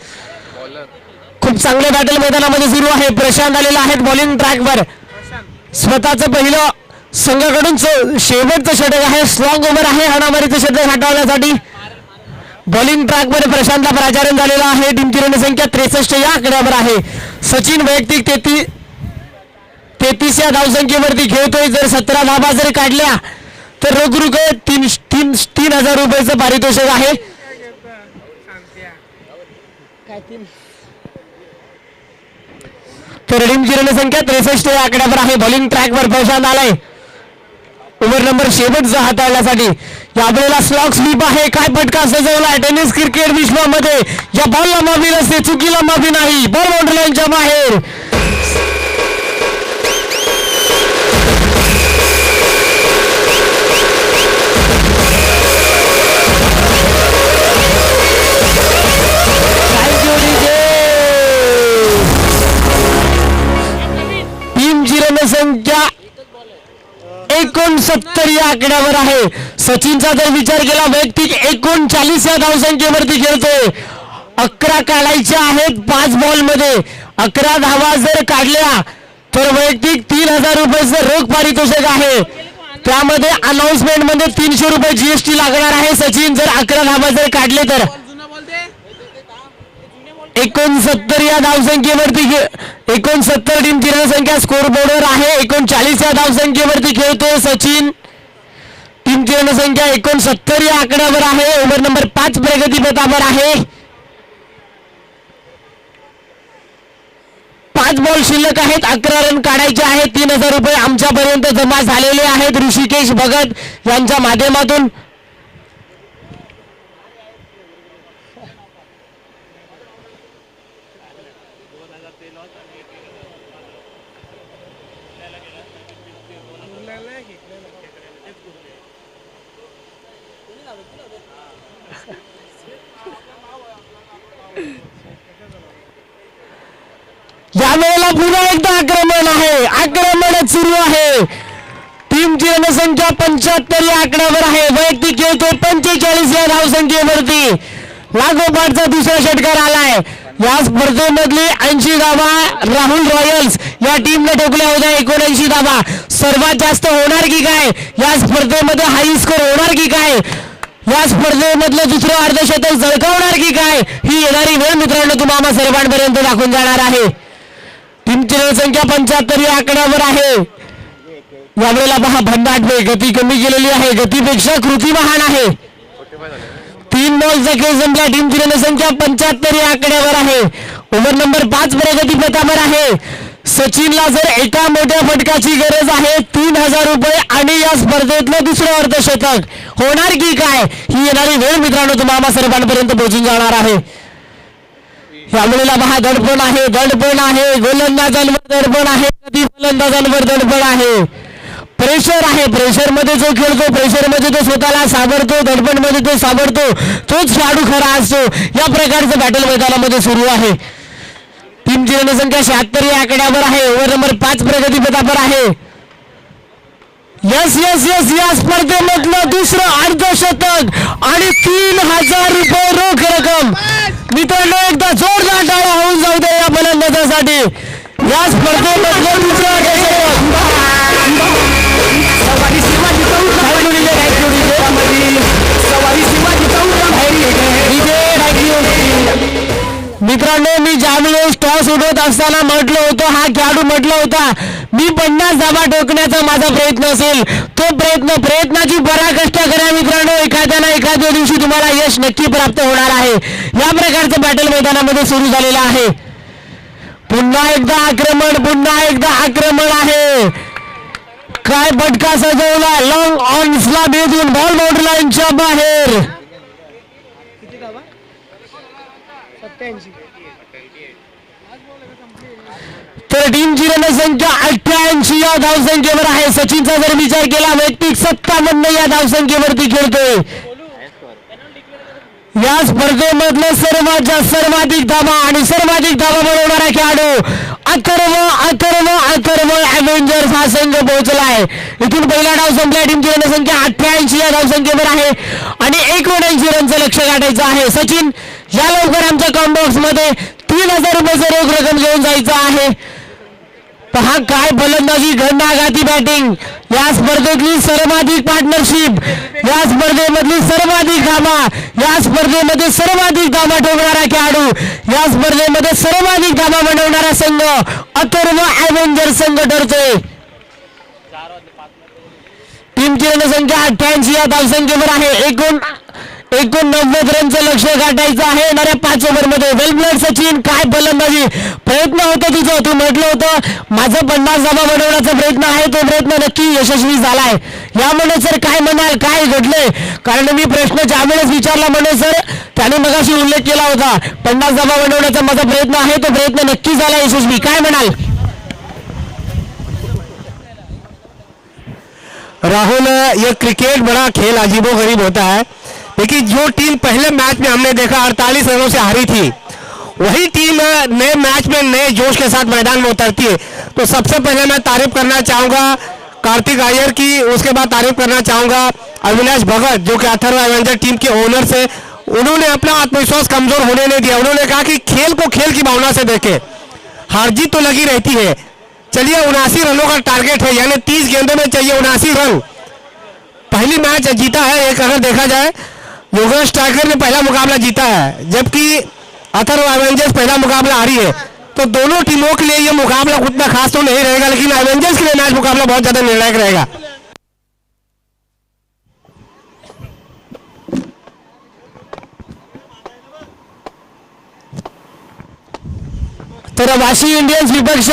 खूप चांगले बॅटल मैदानामध्ये सुरू आहे. प्रशांत आलेला आहे बॉलिंग ट्रॅकवर. स्वतःचं पहिलं संघाकडून शेवटचं षटक आहे. स्ट्रॉंग ओव्हर आहे हाणामारीचं षटक हटवण्यासाठी. बॉलिंग ट्रॅकमध्ये प्रशांतला पराजय झालेला आहे. टीमची रणसंख्या 63 या आकड्यावर आहे. सचिन वैयक्तिक 33 या धावसंख्येवरती खेळतोय. जर 17 धावा जर काढल्या तर रोख 3000 रुपयाचं पारितोषिक आहे. तर टीमची रणसंख्या 63 या आकड्यावर आहे. बॉलिंग ट्रॅकवर प्रशांत आलाय ओव्हर नंबर शेवटचा हाताळण्यासाठी. यावेळेला स्लॉग स्वीप आहे. काय फटका सजवलाय टेनिस क्रिकेट विश्वामध्ये. या बॉलला माफी नसते, चुकीला माफी नाही. बॉल बाउंड्री लाईनच्या बाहेर. टीमची रणसंख्या 69 या आकड्यावर आहे. सचिनचा जर विचार केला वैयक्तिक 39 या धावसंख्येवरती खेळतोय. 11 काढायच्या आहेत 5 बॉल मध्ये. 11 धावा जर काढल्या तर वैयक्तिक 3000 रुपयाचं रोख पारितोषिक आहे. त्यामध्ये अनाउन्समेंट मध्ये 300 रुपये जीएसटी लागणार आहे. सचिन जर 11 धावा जर काढले तर 69 या धावसंख्येवरती 69 टीमची रणसंख्या स्कोर बोर्डवर आहे. 39 या धावसंख्येवरती खेळतोय सचिन. टीमची रणसंख्या 69 या आकड्यावर आहे. ओव्हर नंबर 5 प्रगती पथावर आहे. 5 बॉल शिल्लक आहेत. 11 रन काढायचे आहेत. 3000 रुपये आमच्यापर्यंत जमा झालेले आहेत ऋषिकेश भगत यांच्या माध्यमातून. या वेळेला पुन्हा एकदा आक्रमण आहे. आक्रमणच सुरू आहे. टीमची रणसंख्या 75 या आकड्यावर आहे. वैयक्तिक खेळतोय 45 या धावसंख्येवरती. लागोपाठचा दुसरा षटकार आलाय. या स्पर्धेमधली 80 धावा राहुल रॉयल्स या टीमने ठोकल्या होत्या. 79 धावा. सर्वात जास्त होणार की काय या स्पर्धेमध्ये? हाय स्कोर होणार की काय या स्पर्धेमधलं दुसरं अर्धशतक झळकावणार की काय? ही येणारी वेळ मित्रांनो तुम्हाला सर्वांपर्यंत दाखवून जाणार आहे. टीमची रणसंख्या 75 या आकड्यावर आहे. यावेळेला पहा भन्नाटवे गती कमी केलेली आहे. गतीपेक्षा कृती महान आहे. 3 बॉलचा खेळ संपला. टीमची रणसंख्या 75 या आकड्यावर आहे. ओव्हर नंबर 5 प्रगतीपथावर आहे. सचिनला जर एका मोठ्या फटकाची गरज आहे 3000 रुपये आणि या स्पर्धेतलं दुसरं अर्धशतक होणार की काय ही येणारी वेळ मित्रांनो तुम्हाला सर्वांपर्यंत पोहोचून जाणार आहे. या मुलीला पहा दडपण आहे गोलंदाजांवर दडपण आहे कधी फलंदाजांवर दडपण आहे. प्रेशर आहे प्रेशर मध्ये जो खेळतो प्रेशर मध्ये तो स्वतःला सावरतो दडपण मध्ये तो सावरतो तोच खेळाडू खरा असतो. या प्रकारचं बॅटल मैदानामध्ये सुरू आहे. टीमची रणसंख्या 76 या आकड्यावर आहे. ओव्हर नंबर 5 प्रगतीपथावर आहे. यस यस यस या स्पर्धेमधलं दुसरं अर्धशतक आणि 3000 रुपये रोख रक्कम. मित्रांनो एकदा जोरदार टाळ्या होऊन जाऊ दे या फलंदाजासाठी. या स्पर्धेमधलं दुसरं अर्धशतक मित्रांनो मी ज्यावेळेस टॉस उडवत असताना म्हटलं होतं हा खेळाडू म्हटलं होता मी 50 धावा ठोकण्याचा माझा प्रयत्न असेल. तो प्रयत्नाची पराकाष्ठ करा मित्रांनो. एखाद्या ना एखाद्या दिवशी तुम्हाला यश नक्की प्राप्त होणार आहे. या प्रकारचं बॅटल मैदानामध्ये सुरू झालेलं आहे. पुन्हा एकदा आक्रमण आहे. काय फटका सजवला लॉंग ऑन्सला भेदून बॉल बाउंड्री लाईनच्या बाहेर. तर टीमची रणसंख्या 88 या धावसंख्येवर आहे. सचिनचा जर विचार केला वैयक्तिक 57 या धावसंख्येवरती खेळतोय. या स्पर्धेमधलं सर्वाधिक धावा आणि सर्वाधिक धावा बनवणारा खेळाडू अथर्व ॲव्हेंजर्स हा संघ पोहोचलाय. इथून पहिला डाव संपला. टीमची रणसंख्या 88 या धावसंख्येवर आहे आणि 79 रनचं लक्ष गाठायचं आहे. सचिन या लवकर आमच्या कॉम्बॉक्स मध्ये 3000 रुपयाचं रोख रक्कम घेऊन जायचं आहे. पहा काय फलंदाजी घंटाघाती बॅटिंग. या स्पर्धेतली सर्वाधिक पार्टनरशिप या स्पर्धेमधली सर्वाधिक धावा या स्पर्धेमध्ये सर्वाधिक धावा ठोकणारा खेळाडू या स्पर्धेमध्ये सर्वाधिक धावा बनवणारा संघ अथर्व ॲव्हेंजर संघ ठरतोय. टीमची रणसंख्या 88 या धावसंख्येवर आहे. 89 रनचं लक्ष गाठायचं आहे येणाऱ्या 5 ओव्हरमध्ये. वेल प्लेड सचिन काय फलंदाजी प्रयत्न होता तुझं. तू म्हटलं होतं माझं 50 धावा बनवण्याचा प्रयत्न आहे. तो प्रयत्न नक्की यशस्वी झालाय. यामुळे सर काय म्हणाल काय घडलंय कारण मी प्रश्न ज्यावेळेस विचारला म्हणून सर त्याने मगाशी उल्लेख केला होता 50 धावा बनवण्याचा माझा प्रयत्न आहे. तो प्रयत्न नक्की झाला यशस्वी. काय म्हणाल राहुल? ये क्रिकेट बड़ा खेल अजीबो गरीब होता है. लेकिन जो टीम पहले मैच में हमने देखा 48 रनों से हारी थी वही टीम नए मैच में नए जोश के साथ मैदान में उतरती है. तो सबसे पहले मैं तारीफ करना चाहूँगा कार्तिक आयर की. उसके बाद तारीफ करना चाहूँगा अविनाश भगत जो कि अथर्व एवेंजर टीम के ओनर से. उन्होंने अपना आत्मविश्वास कमजोर होने नहीं दिया. उन्होंने कहा कि खेल को खेल की भावना से देखें. हार जीत तो लगी रहती है. चलिए 79 रनों का टारगेट है यानी 30 गेंदों में चाहिए 79 रन. पहली मैच जीता है एक. अगर देखा जाए योगेश टाइगर ने पहला मुकाबला जीता है जबकि अथर्व एवेंजर्स पहला मुकाबला हारी है. तो दोनों टीमों के लिए ये मुकाबला उतना खास तो नहीं रहेगा लेकिन एवेंजर्स के लिए मैच मुकाबला बहुत ज्यादा निर्णायक रहेगा. तर वाशी इंडियन्स विपक्ष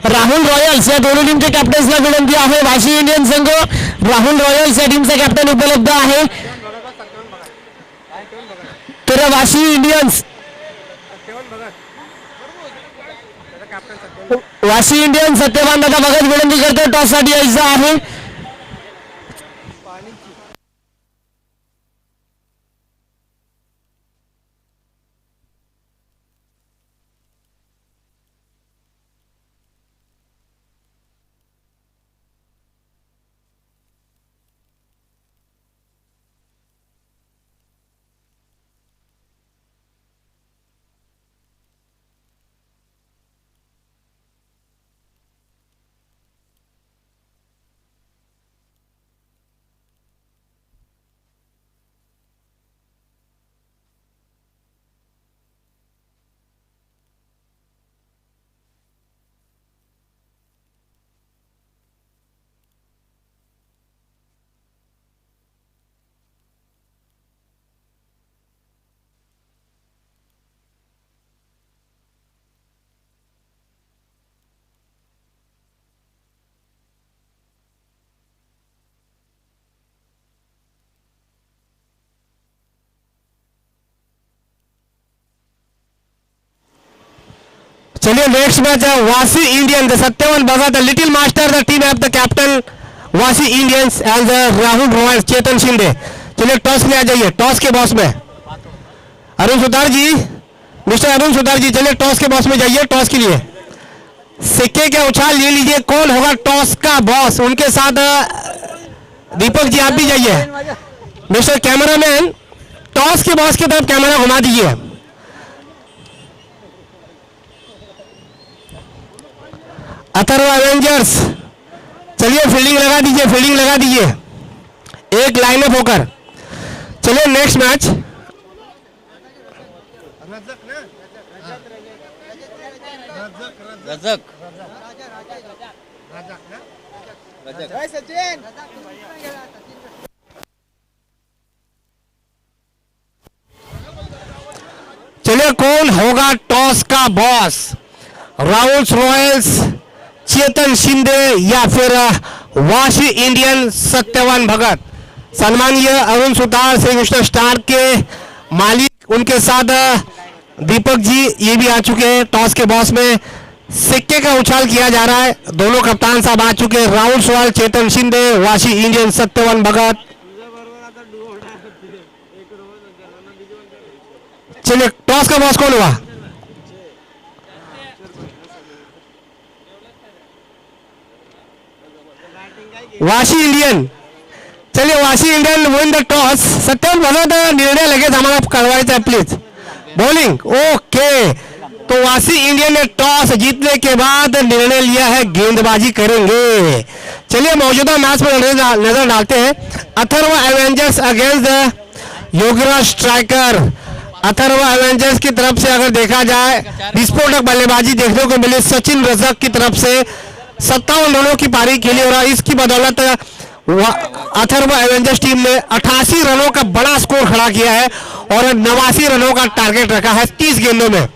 राहुल रॉयल्स या दोन्ही टीमच्या कॅप्टन्सला विनंती आहे. वाशी इंडियन्स संघ राहुल रॉयल्स या टीमचा कॅप्टन उपलब्ध आहे. तर वाशी इंडियन्स सत्यवान दादा भगत विनंती करतो टॉस साठी यायचं आहे. चलिए नेक्स्ट मैच है Vashi Indian the Satyavan Bhagat the little master the team of the captain Vashi Indians and the Rahul royals Chetan Shinde. चलिए टॉस में आ जाइए, टॉस के बॉस में अरुण सुतार जी, मिस्टर अरुण सुतार जी, चलिए टॉस के बॉस में जाइए। टॉस के लिए सिक्के के उछाल ले लीजिए, कौन होगा टॉस का बॉस। उनके साथ दीपक जी आप भी जाइए। मिस्टर कैमरामैन टॉस के बॉस की तरफ कैमरा घुमा दीजिए। अथर्व एवेंजर्स, चलिए फील्डिंग लगा दीजिए, फील्डिंग लगा दीजिए एक लाइनअप होकर। चलिए नेक्स्ट मैच रजक ना रजक रजक ना रजक भाई सचिन चलिए कौन होगा टॉस का बॉस, राहुल रॉयल्स चेतन शिंदे या फिर वाशी इंडियन सत्यवान भगत। सम्मानीय अरुण सुतार श्री कृष्ण स्टार के मालिक, उनके साथ दीपक जी ये भी आ चुके हैं टॉस के बॉस में। सिक्के का उछाल किया जा रहा है, दोनों कप्तान साहब आ चुके हैं, राहुल रॉयल चेतन शिंदे वाशी इंडियन सत्यवान भगत। चलिए टॉस का बॉस कौन हुआ? वाशी इंडियन। चलिए Vashi Indian win the toss. Satyam Bhagat निर्णय लगेच आम्हाला कळवायचा आहे प्लीज। बॉलिंग ओके, तो वाशी इंडियन ने टॉस जीतने के बाद निर्णय लिया है गेंदबाजी करेंगे। चलिए मौजूदा मैच पर नजर डालते हैं। Atharva Avengers against the Yograj striker. Atharva Avengers की तरफ से अगर देखा जाए विस्फोटक बल्लेबाजी देखने को मिली सचिन रजक की तरफ से, 57 रनों की पारी खेली और इसकी बदौलत अथर्व एवेंजर्स टीम ने 88 रनों का बड़ा स्कोर खड़ा किया है और 89 रनों का टारगेट रखा है 30 गेंदों में।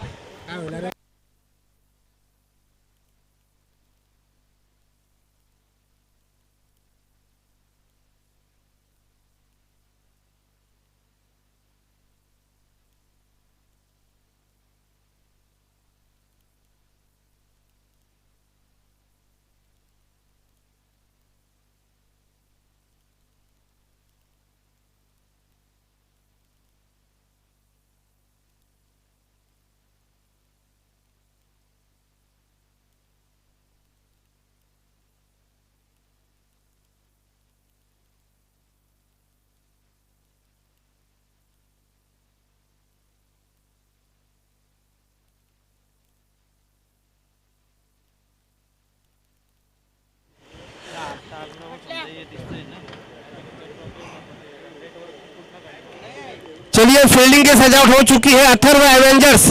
चलिए फील्डिंग की सजावट हो चुकी है। अथर्व एवेंजर्स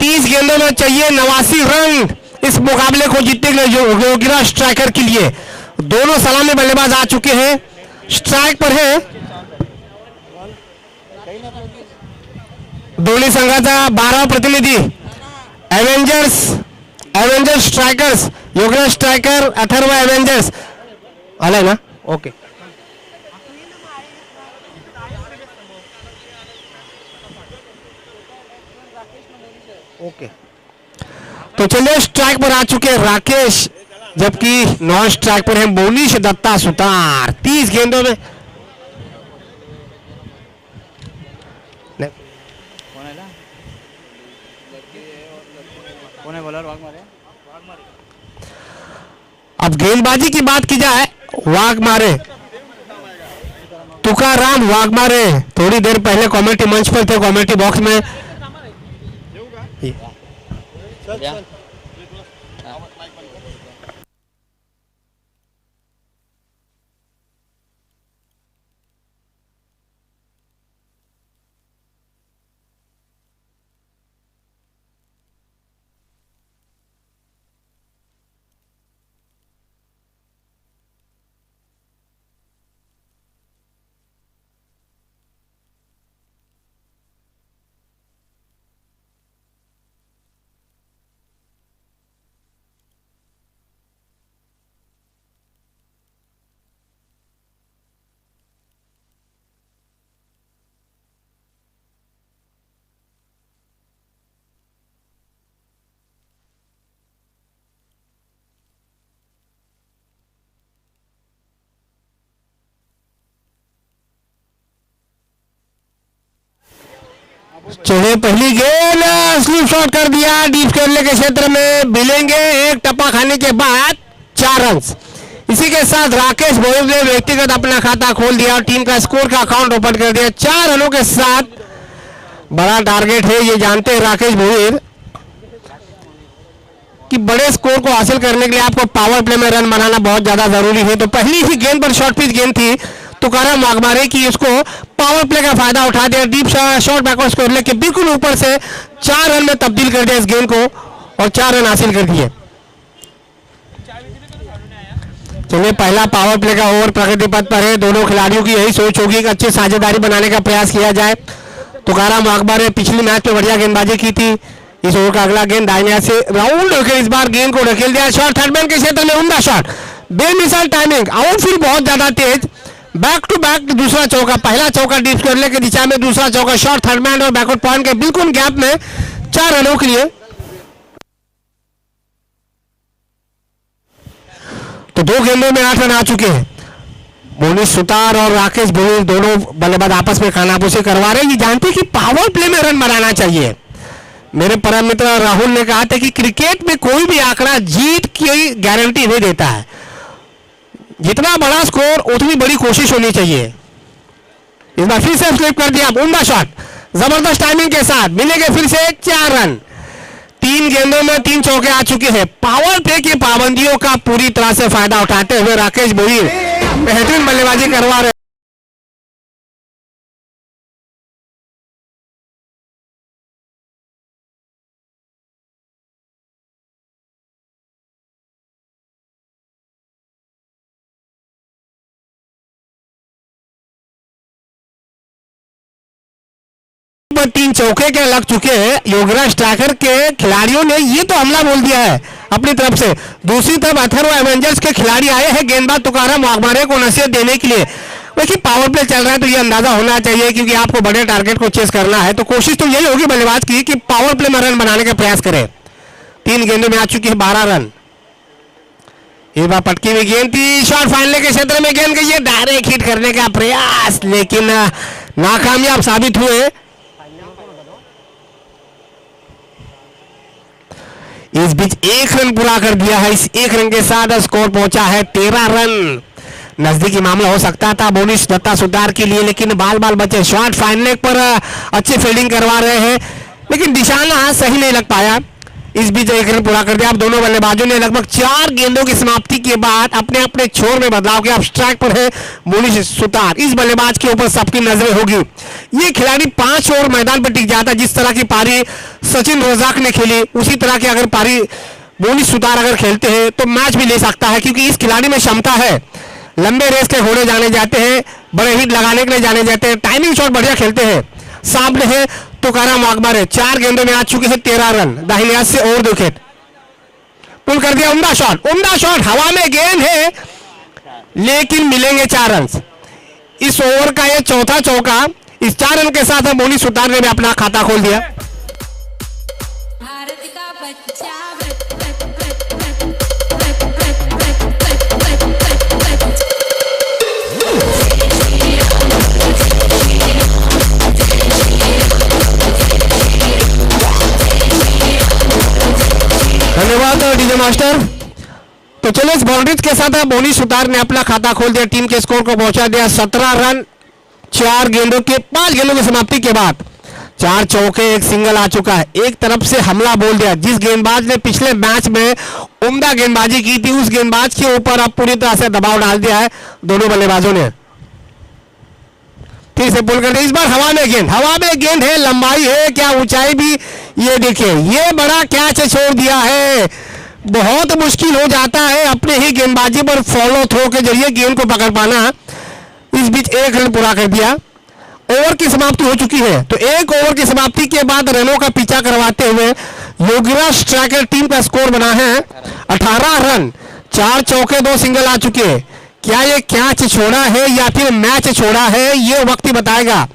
30 गेंदों में चाहिए 89 रन इस मुकाबले को जीतने के लिए योगीराज स्ट्राइकर के लिए। दोनों सलामी बल्लेबाज आ चुके हैं, स्ट्राइक पर है दोन्ही संघाचा 12 प्रतिनिधी। Avengers strikers, Yograj striker, Atharva Avengers आलाय ना ओके। ओके तो चलिए स्ट्राइक पर आ चुके हैं राकेश, जबकि नॉन स्ट्राइक पर है मोनीश दत्ता सुतार। 30 गेंदों में कोण आहे बॉलर वाघ मारे अब गेंदबाजी की बात की जाए, वाघमारे तुकाराम वाघमारे थोड़ी देर पहले कमेटी मंच पर थे, कमेटी बॉक्स में या चलिए पहली गेंद स्लिप शॉट कर दिया डीप खेलने के क्षेत्र में, मिलेंगे एक टप्पा खाने के बाद 4 रन। इसी के साथ राकेश भोईर ने व्यक्तिगत अपना खाता खोल दिया और टीम का स्कोर का अकाउंट ओपन कर दिया 4 रनों के साथ। बड़ा टारगेट है, ये जानते हैं राकेश भोईर कि बड़े स्कोर को हासिल करने के लिए आपको पावर प्ले में रन बनाना बहुत ज्यादा जरूरी है। तो पहली ही गेंद पर शॉर्ट पिच गेंद थी, तुकाराम वाघमारे की उसको पावर प्ले का फायदा उठा दिया, डीप शॉट बैकवर्ड स्कोर लेके बिल्कुल ऊपर से 4 रन में तब्दील कर दिया इस गेंद को और 4 रन हासिल कर दिए। चलिए पहला पावर प्ले का ओवर प्रगति पथ पर है, दोनों खिलाड़ियों की यही सोच होगी कि अच्छी साझेदारी बनाने का प्रयास किया जाए। तुकाराम वाघमारे पिछली मैच में बढ़िया गेंदबाजी की थी। इस ओवर का अगला गेंद दाहिने हाथ से राहुल होकर इस बार गेंद को ढकेल दिया, शॉट थर्ड मैन के क्षेत्र में उम्दा शॉट, बेमिसाल टाइमिंग, आउटफील्ड बहुत ज्यादा तेज, बैक टू बैक दूसरा चौका, पहला चौका डीप करने की दिशा में, दूसरा चौका शॉट थर्ड मैन और बैकवर्ड पॉइंट के बिल्कुल गैप में 4 रनों के लिए। तो 2 गेंदों में 8 रन आ चुके हैं। मोनिश सुतार और राकेश भोईर दोनों बल्लेबाज आपस में खानापुशी करवा रहे हैं। ये जानते हैं कि पावर प्ले में रन बनाना चाहिए। मेरे परम मित्र राहुल ने कहा था कि क्रिकेट में कोई भी आंकड़ा जीत की गारंटी नहीं देता है, जितना बड़ा स्कोर उतनी बड़ी कोशिश होनी चाहिए। इस बार फिर से स्लिप कर दिया, उम्दा शॉट, जबरदस्त टाइमिंग के साथ, मिलेंगे फिर से 4 रन। 3 गेंदों में 3 चौके आ चुके हैं। पावर प्ले की पाबंदियों का पूरी तरह से फायदा उठाते हुए राकेश भोईर बेहतरीन बल्लेबाजी करवा रहे। पर 3 चौके के लग चुके हैं। योगराज स्ट्राइकर के खिलाड़ियों ने ये तो हमला बोल दिया है अपनी तरफ से। दूसरी तरफ अथर्व एवेंजर्स के खिलाड़ी आए हैं गेंदबाज तुकाराम वाघमारे को नसीहत देने के लिए। देखिए पावर प्ले चल रहा है तो ये अंदाजा होना चाहिए, क्योंकि आपको बड़े टारगेट को चेस करना है, तो कोशिश तो यही होगी बल्लेबाज की कि पावर प्ले में रन बनाने का प्रयास करें। 3 गेंदों में आ चुकी है 12 रन। इस बार पटकी हुई गेंद थी, शॉट फाइनल के क्षेत्र में गेंद गई है, डायरेक्ट हिट करने का प्रयास, लेकिन नाकामयाब साबित हुए। इस बीच 1 रन पूरा कर दिया है। इस 1 रन के साथ स्कोर पहुंचा है 13 रन। नजदीकी मामला हो सकता था मोनिश दत्ता सुतार के लिए, लेकिन बाल बाल बचे। शॉट फाइनल पर अच्छी फील्डिंग करवा रहे हैं, लेकिन निशाना सही नहीं लग पाया। इस बीच 1 रन पूरा कर दिया। अब दोनों बल्लेबाजों ने लगभग 4 गेंदों की समाप्ति के बाद अपने अपने छोर में बदलाव किया। अब स्ट्राइक पर है मोनिश सुतार। इस बल्लेबाज के ऊपर सबकी नजरें होगी। ये खिलाड़ी 5 ओवर मैदान पर टिक जाता। जिस तरह की पारी सचिन रजाक ने खेली, उसी तरह की अगर पारी मोनिश सुतार अगर खेलते हैं तो मैच भी ले सकता है, क्योंकि इस खिलाड़ी में क्षमता है। लंबे रेस के घोड़े जाने जाते हैं, बड़े हिट लगाने के लिए जाने जाते हैं, टाइमिंग शॉट बढ़िया खेलते हैं। सामने है तुकाराम वाघमारे। 4 गेंदों में आ चुके हैं 13 रन। दाहिने हाथ से ओवर विकेट पुल कर दिया, उम्दा शॉट, उम्दा शॉट, हवा में गेंद है, लेकिन मिलेंगे 4 रन। इस ओवर का ये चौथा चौका। इस 4 रन के साथ मोनिश सुतार ने भी अपना खाता खोल दिया। भारत का बच्चा धन्यवाद डीजे मास्टर। तो चलो इस बाउंड्रीज के साथ मोनिश सुतार ने अपना खाता खोल दिया। टीम के स्कोर को पहुंचा दिया 17 रन 5 गेंदों की समाप्ति के बाद। 4 चौके 1 सिंगल आ चुका है। एक तरफ से हमला बोल दिया। जिस गेंदबाज ने पिछले मैच में उम्दा गेंदबाजी की थी, उस गेंदबाज के ऊपर अब पूरी तरह से दबाव डाल दिया है दोनों बल्लेबाजों ने। फिर से पुल कर दिया। इस बार हवा में गेंद है, लंबाई है, क्या ऊंचाई भी। ये देखिए, ये बड़ा कैच छोड़ दिया है। बहुत मुश्किल हो जाता है अपने ही गेंदबाजी पर फॉलो थ्रो के जरिए गेंद को पकड़ पाना। इस बीच 1 रन पूरा कर दिया। ओवर की समाप्ति हो चुकी है। तो 1 ओवर की समाप्ति के बाद रनों का पीछा करवाते हुए योगराज स्ट्राइकर टीम का स्कोर बना है 18 रन। 4 चौके 2 सिंगल आ चुके हैं। क्या ये कैच छोड़ा है या फिर मैच छोड़ा है, ये वक्त ही बताएगा।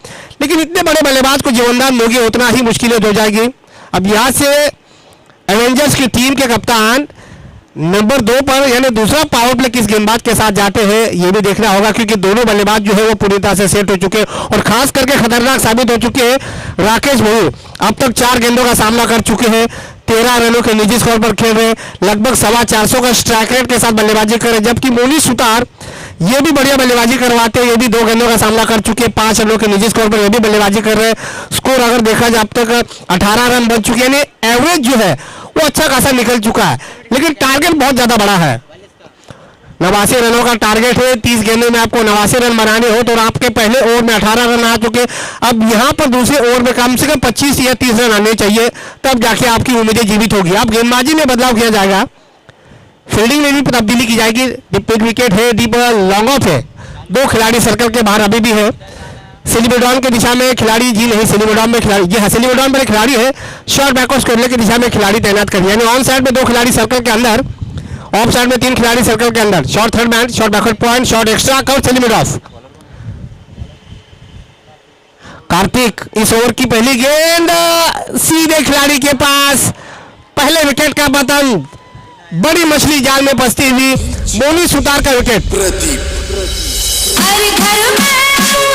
लेकिन इतने बड़े बल्लेबाज को जीवनदान दोगे उतना ही मुश्किलें हो जाएगी। अब यहां से एवेंजर्स की टीम के कप्तान नंबर 2 पर यानी दूसरा पावर प्ले किस गेंदबाज के साथ जाते हैं ये भी देखना होगा, क्योंकि दोनों बल्लेबाज जो है वो पूरी तरह से सेट हो चुके हैं और खास करके खतरनाक साबित हो चुके हैं। राकेश भोई अब तक 4 गेंदों का सामना कर चुके हैं, 13 रनों के निजी स्कोर पर खेल रहे, लगभग 425 का स्ट्राइक रेट के साथ बल्लेबाजी कर रहे, जबकि मोनी सुतार ये भी बढ़िया बल्लेबाजी करवाते हैं, ये भी 2 गेंदों का सामना कर चुके हैं, 5 रनों के निजी स्कोर पर ये भी बल्लेबाजी कर रहे हैं। स्कोर अगर देखा जाए अब तक 18 रन बन चुके हैं, यानी एवरेज जो है वो अच्छा खासा निकल चुका है, लेकिन टारगेट बहुत ज्यादा बड़ा है। 89 रनों का टारगेट है, 30 गेंदों में आपको 89 रन बनाने हो तो आपके पहले ओवर में 18 रन आ चुके। अब यहां पर दूसरे ओवर में कम से कम 25 या 30 रन आने चाहिए, तब जाके आपकी उम्मीदें जीवित होगी। अब गेंदबाजी में बदलाव किया जाएगा, फील्डिंग में भी तब्दीली की जाएगी। डीप विकेट है, डीप लॉन्ग ऑफ है, 2 खिलाड़ी सर्कल के बाहर अभी भी है। सेलिब्रेडॉन की दिशा में खिलाड़ी जी नहीं, सेलिब्रेडॉन में खिलाड़ी ये है, सेलिब्रेडॉन पर खिलाड़ी है, शॉर्ट बैकवर्ड करने की दिशा में खिलाड़ी तैनात कर, यानी ऑन साइड में 2 खिलाड़ी सर्कल के अंदर, ऑफ साइड में 3 खिलाड़ी सर्कल के अंदर। Short third man, short backward point, short extra cover, सेलिब्रेडॉफ। कार्तिक इस ओवर की पहली गेंद सीधे खिलाड़ी के पास, पहले विकेट का पतन, बड़ी मछली जाल में फंसती हुई मोनी सुतार का विकेट। हर घर में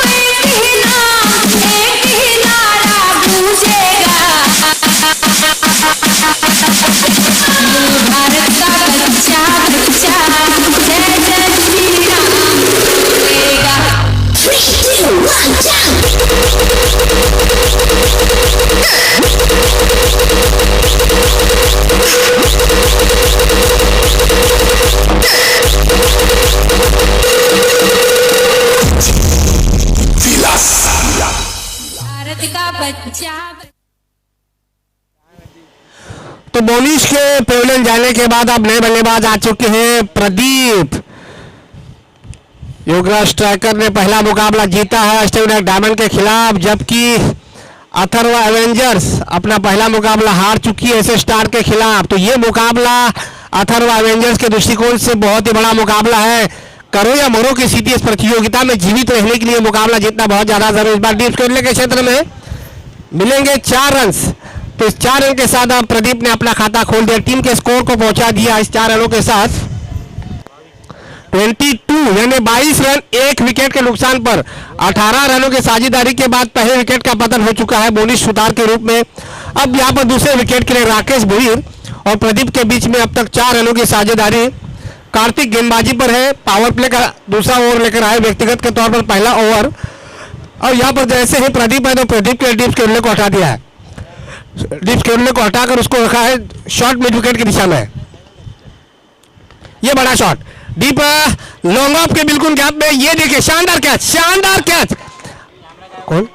एक ही नाम, एक ही नारा गूंजेगा, भारत का बच्चा बच्चा जय जय श्री राम बोलेगा। 3, 2, 1, भारत का बच्चा। तो मोनीश के पेवलियन जाने के बाद अब नए बल्लेबाज आ चुके हैं। प्रदीप योगराज स्ट्राइकर ने पहला मुकाबला जीता है स्टेविक डायमंड के खिलाफ, जबकि अथर्वा एवेंजर्स अपना पहला मुकाबला हार चुकी है एसए स्टार के खिलाफ। तो ये मुकाबला अथर्वा एवेंजर्स के दृष्टिकोण से बहुत ही बड़ा मुकाबला है। करो या मरो की स्थिति इस प्रतियोगिता में जीवित रहने के लिए मुकाबला जीतना बहुत ज्यादा जरूरी। इस बार डीप खेलने के क्षेत्र में मिलेंगे 4 रन, तो इस 4 रन के साथ अब प्रदीप ने अपना खाता खोल दिया, टीम के स्कोर को पहुंचा दिया इस 4 रनों के साथ 22, यानी 22 रन 1 विकेट के नुकसान पर। 18 रनों की साझेदारी के बाद पहले विकेट का पतन हो चुका है मोनीश सुतार के रूप में। अब यहां पर दूसरे विकेट के लिए राकेश भोईर और प्रदीप के बीच में अब तक 4 रनों की साझेदारी। कार्तिक गेंदबाजी पर है, पावर प्ले का दूसरा ओवर लेकर आए व्यक्तिगत के तौर पर पहला ओवर। और यहां पर जैसे ही प्रदीप है तो प्रदीप के डीप खेलने को हटा दिया है, डीप खेलने को हटाकर उसको रखा है शॉर्ट मिड विकेट की दिशा में। ये बड़ा शॉट डीप लॉन्ग ऑफ के बिल्कुल गैप में, ये देखिए शानदार कैच, शानदार कैच। कौन?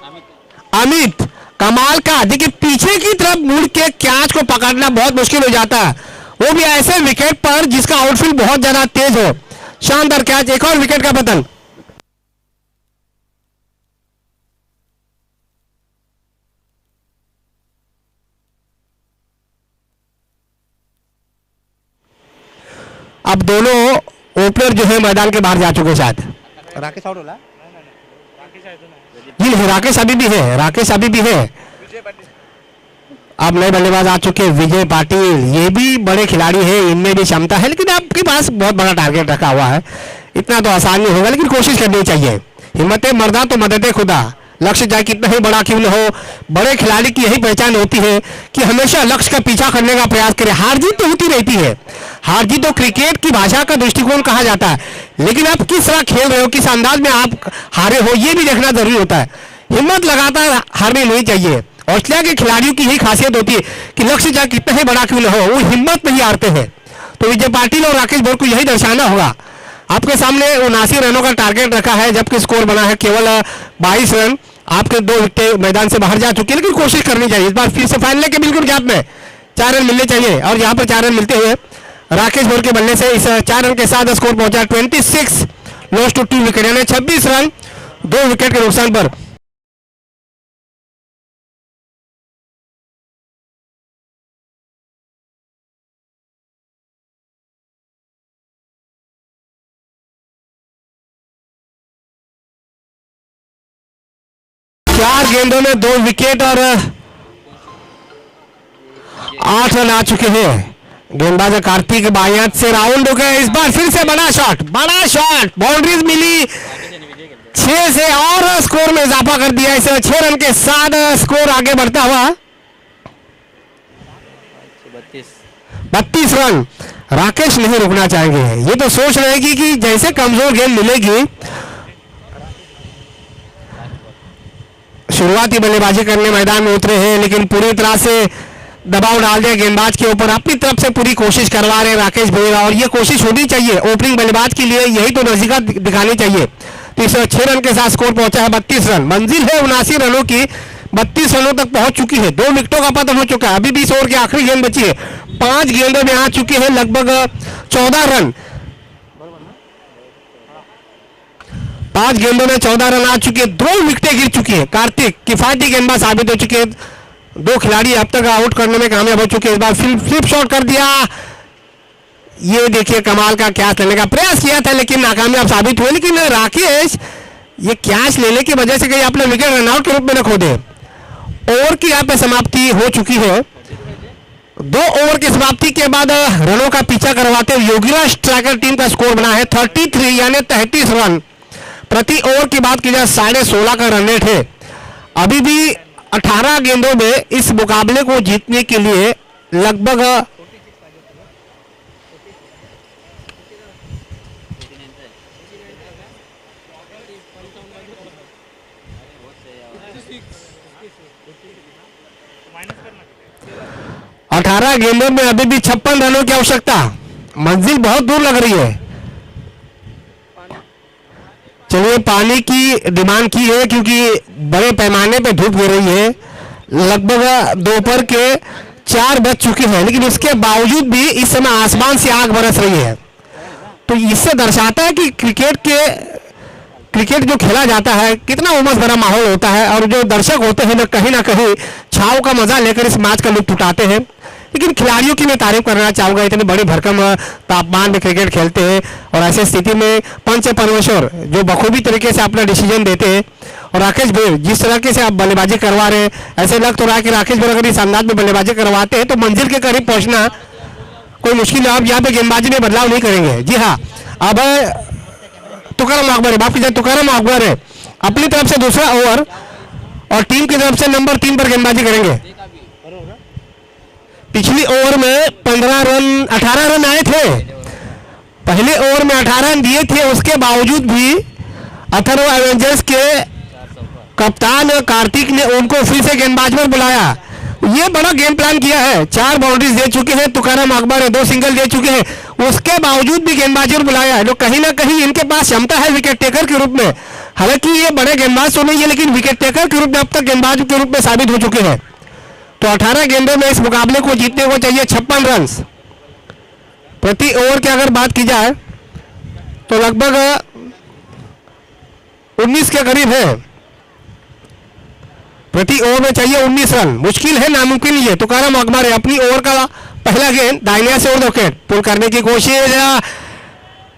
अमित, कमाल का। देखिए पीछे की तरफ मुड़ के कैच को पकड़ना बहुत मुश्किल हो जाता है, वो भी ऐसे विकेट पर जिसका आउटफील्ड बहुत ज्यादा तेज हो। शानदार कैच, एक और विकेट का पतन। अब दोनों ओपनर जो है मैदान के बाहर जा चुके साथ। राकेश आउट होला? जी नहीं, राकेश अभी भी है, राकेश अभी भी है। अब नए बल्लेबाज आ चुके हैं विजय पाटिल, ये भी बड़े खिलाड़ी है, इनमें भी क्षमता है, लेकिन आपके पास बहुत बड़ा टारगेट रखा हुआ है, इतना तो आसान नहीं होगा, लेकिन कोशिश करनी चाहिए। हिम्मत मर्दा तो मदद खुदा, लक्ष्य चाहे कितना ही बड़ा क्यों न हो, बड़े खिलाड़ी की यही पहचान होती है कि हमेशा लक्ष्य का पीछा करने का प्रयास करें। हार जीत तो होती रहती है, हार जीत तो क्रिकेट की भाषा का दृष्टिकोण कहा जाता है, लेकिन आप किस तरह खेल रहे हो, किस अंदाज में आप हारे हो, ये भी देखना जरूरी होता है। हिम्मत लगातार हारनी नहीं चाहिए। ऑस्ट्रेलिया के खिलाड़ियों की यही खासियत होती है कि लक्ष्य चाहे कितना ही बड़ा क्यों न हो, वो हिम्मत नहीं हारते हैं। तो विजय पाटिल और राकेश भोईर को यही दर्शाना होगा। आपके सामने 79 रनों का टारगेट रखा है, जबकि स्कोर बना है केवल 22 रन। आपके 2 विकेट मैदान से बाहर जा चुके हैं, लेकिन कोशिश करनी चाहिए। इस बार फिर से फाइनल के बिल्कुल गैप में 4 रन मिलने चाहिए, और यहाँ पर 4 रन मिलते हुए राकेश भोईर के बल्ले से इस 4 रन के साथ स्कोर पहुंचा 26, लॉस टू 2 विकेट, यानी 26 रन 2 विकेट के नुकसान पर। चार गेंदों में 2 विकेट और 8 रन आ चुके हैं। गेंदबाज कार्तिक बायात से राउंड हो गया, इस बार फिर से बड़ा शॉट, बाउंड्रीज मिली 6 से और स्कोर में इजाफा कर दिया। इसे 6 रन के साथ स्कोर आगे बढ़ता हुआ 32 रन। राकेश नहीं रुकना चाहेंगे, ये तो सोच रहेगी कि जैसे कमजोर गेंद मिलेगी शुरुआती बल्लेबाजी करने मैदान में उतरे हैं, लेकिन पूरी तरह से दबाव डाल दिया गेंदबाज के ऊपर, अपनी तरफ से पूरी कोशिश करवा रहे हैं राकेश भोईरा, और ये कोशिश होनी चाहिए ओपनिंग बल्लेबाज के लिए, यही तो नजीका दिखानी चाहिए। तो इस 6 रन के साथ स्कोर पहुंचा है 32 रन। मंजिल है 79 रनों की, 32 रनों तक पहुंच चुकी है, 2 विकेटों का पतन हो चुका है। अभी 20 ओवर की आखिरी गेंद बची है, 5 गेंदों में आ चुके हैं लगभग 14 रन, 5 गेंदों में 14 रन आ चुके हैं, 2 विकेटें गिर चुकी है। कार्तिक किफायती गेंदबाज साबित हो चुके हैं, 2 खिलाड़ी अब तक आउट करने में कामयाब हो चुके हैं। इस बार फ्लिप शॉट कर दिया, ये देखिए कमाल का कैच लेने का प्रयास किया था लेकिन नाकामयाब साबित हुए। लेकिन राकेश ये कैच लेने की वजह से कहीं अपने विकेट रनआउट के रूप में न खो दे। ओवर की यहाँ पे समाप्ति हो चुकी है, 2 ओवर की समाप्ति के बाद रनों का पीछा करवाते हुए योगीराज स्ट्राइकर टीम का स्कोर बना है 33 यानी 33 रन प्रति ओवर की बात की जाए 16.5 का रन रेट है। अभी भी 18 गेंदों में इस मुकाबले को जीतने के लिए लगभग 18 गेंदों में अभी भी 56 रनों की आवश्यकता, मंजिल बहुत दूर लग रही है। चलिए पानी की डिमांड की है क्योंकि बड़े पैमाने पे धूप गिर रही है, लगभग दोपहर के 4 बज चुके हैं, लेकिन उसके बावजूद भी इस समय आसमान से आग बरस रही है। तो इससे दर्शाता है कि क्रिकेट जो खेला जाता है कितना उमस भरा माहौल होता है, और जो दर्शक होते हैं ना कहीं छाव का मजा लेकर इस मैच का लुत्फ उठाते हैं। लेकिन खिलाड़ियों की मैं तारीफ करना चाहूंगा, इतने बड़े भरकम तापमान में क्रिकेट खेलते हैं और ऐसे स्थिति में पंच परमेश्वर जो बखूबी तरीके से अपना डिसीजन देते हैं। और राकेश भाई जिस तरीके से आप बल्लेबाजी करवा रहे हैं, ऐसे लग तो रहा है कि राकेश भाई अगर इस अंदाज में बल्लेबाजी करवाते हैं तो मंजिल के करीब पहुंचना कोई मुश्किल है। आप यहाँ पे गेंदबाजी में बदलाव नहीं करेंगे। जी हाँ, अब तुकाराम अकबर है, माफ कीजिए तुकाराम अकबर है, अपनी तरफ से दूसरा ओवर और टीम की तरफ से नंबर 3 पर गेंदबाजी करेंगे। पिछली ओवर में 18 रन आए थे, पहले ओवर में 18 रन दिए थे, उसके बावजूद भी अथर्व एवेंजर्स के कप्तान कार्तिक ने उनको फिर से गेंदबाज पर बुलाया। ये बड़ा गेम प्लान किया है, 4 बाउंड्रीज दे चुके हैं तुकाराम अकबर है, 2 सिंगल दे चुके हैं, उसके बावजूद भी गेंदबाजी पर बुलाया है। तो कहीं ना कहीं इनके पास क्षमता है विकेट टेकर के रूप में, हालांकि ये बड़े गेंदबाज तो नहीं है लेकिन विकेट टेकर के रूप में अब तक गेंदबाज के रूप में साबित हो चुके हैं। तो 18 गेंदों में इस मुकाबले को जीतने को चाहिए 56 रन प्रति ओवर की अगर बात की जाए तो लगभग 19 के करीब है, प्रति ओवर में चाहिए 19 रन। मुश्किल है, नामुमकिन नहीं है। तुकाराम अकबर है, अपनी ओवर का पहला गेंद दाहिने से विकेट पुल करने की कोशिश,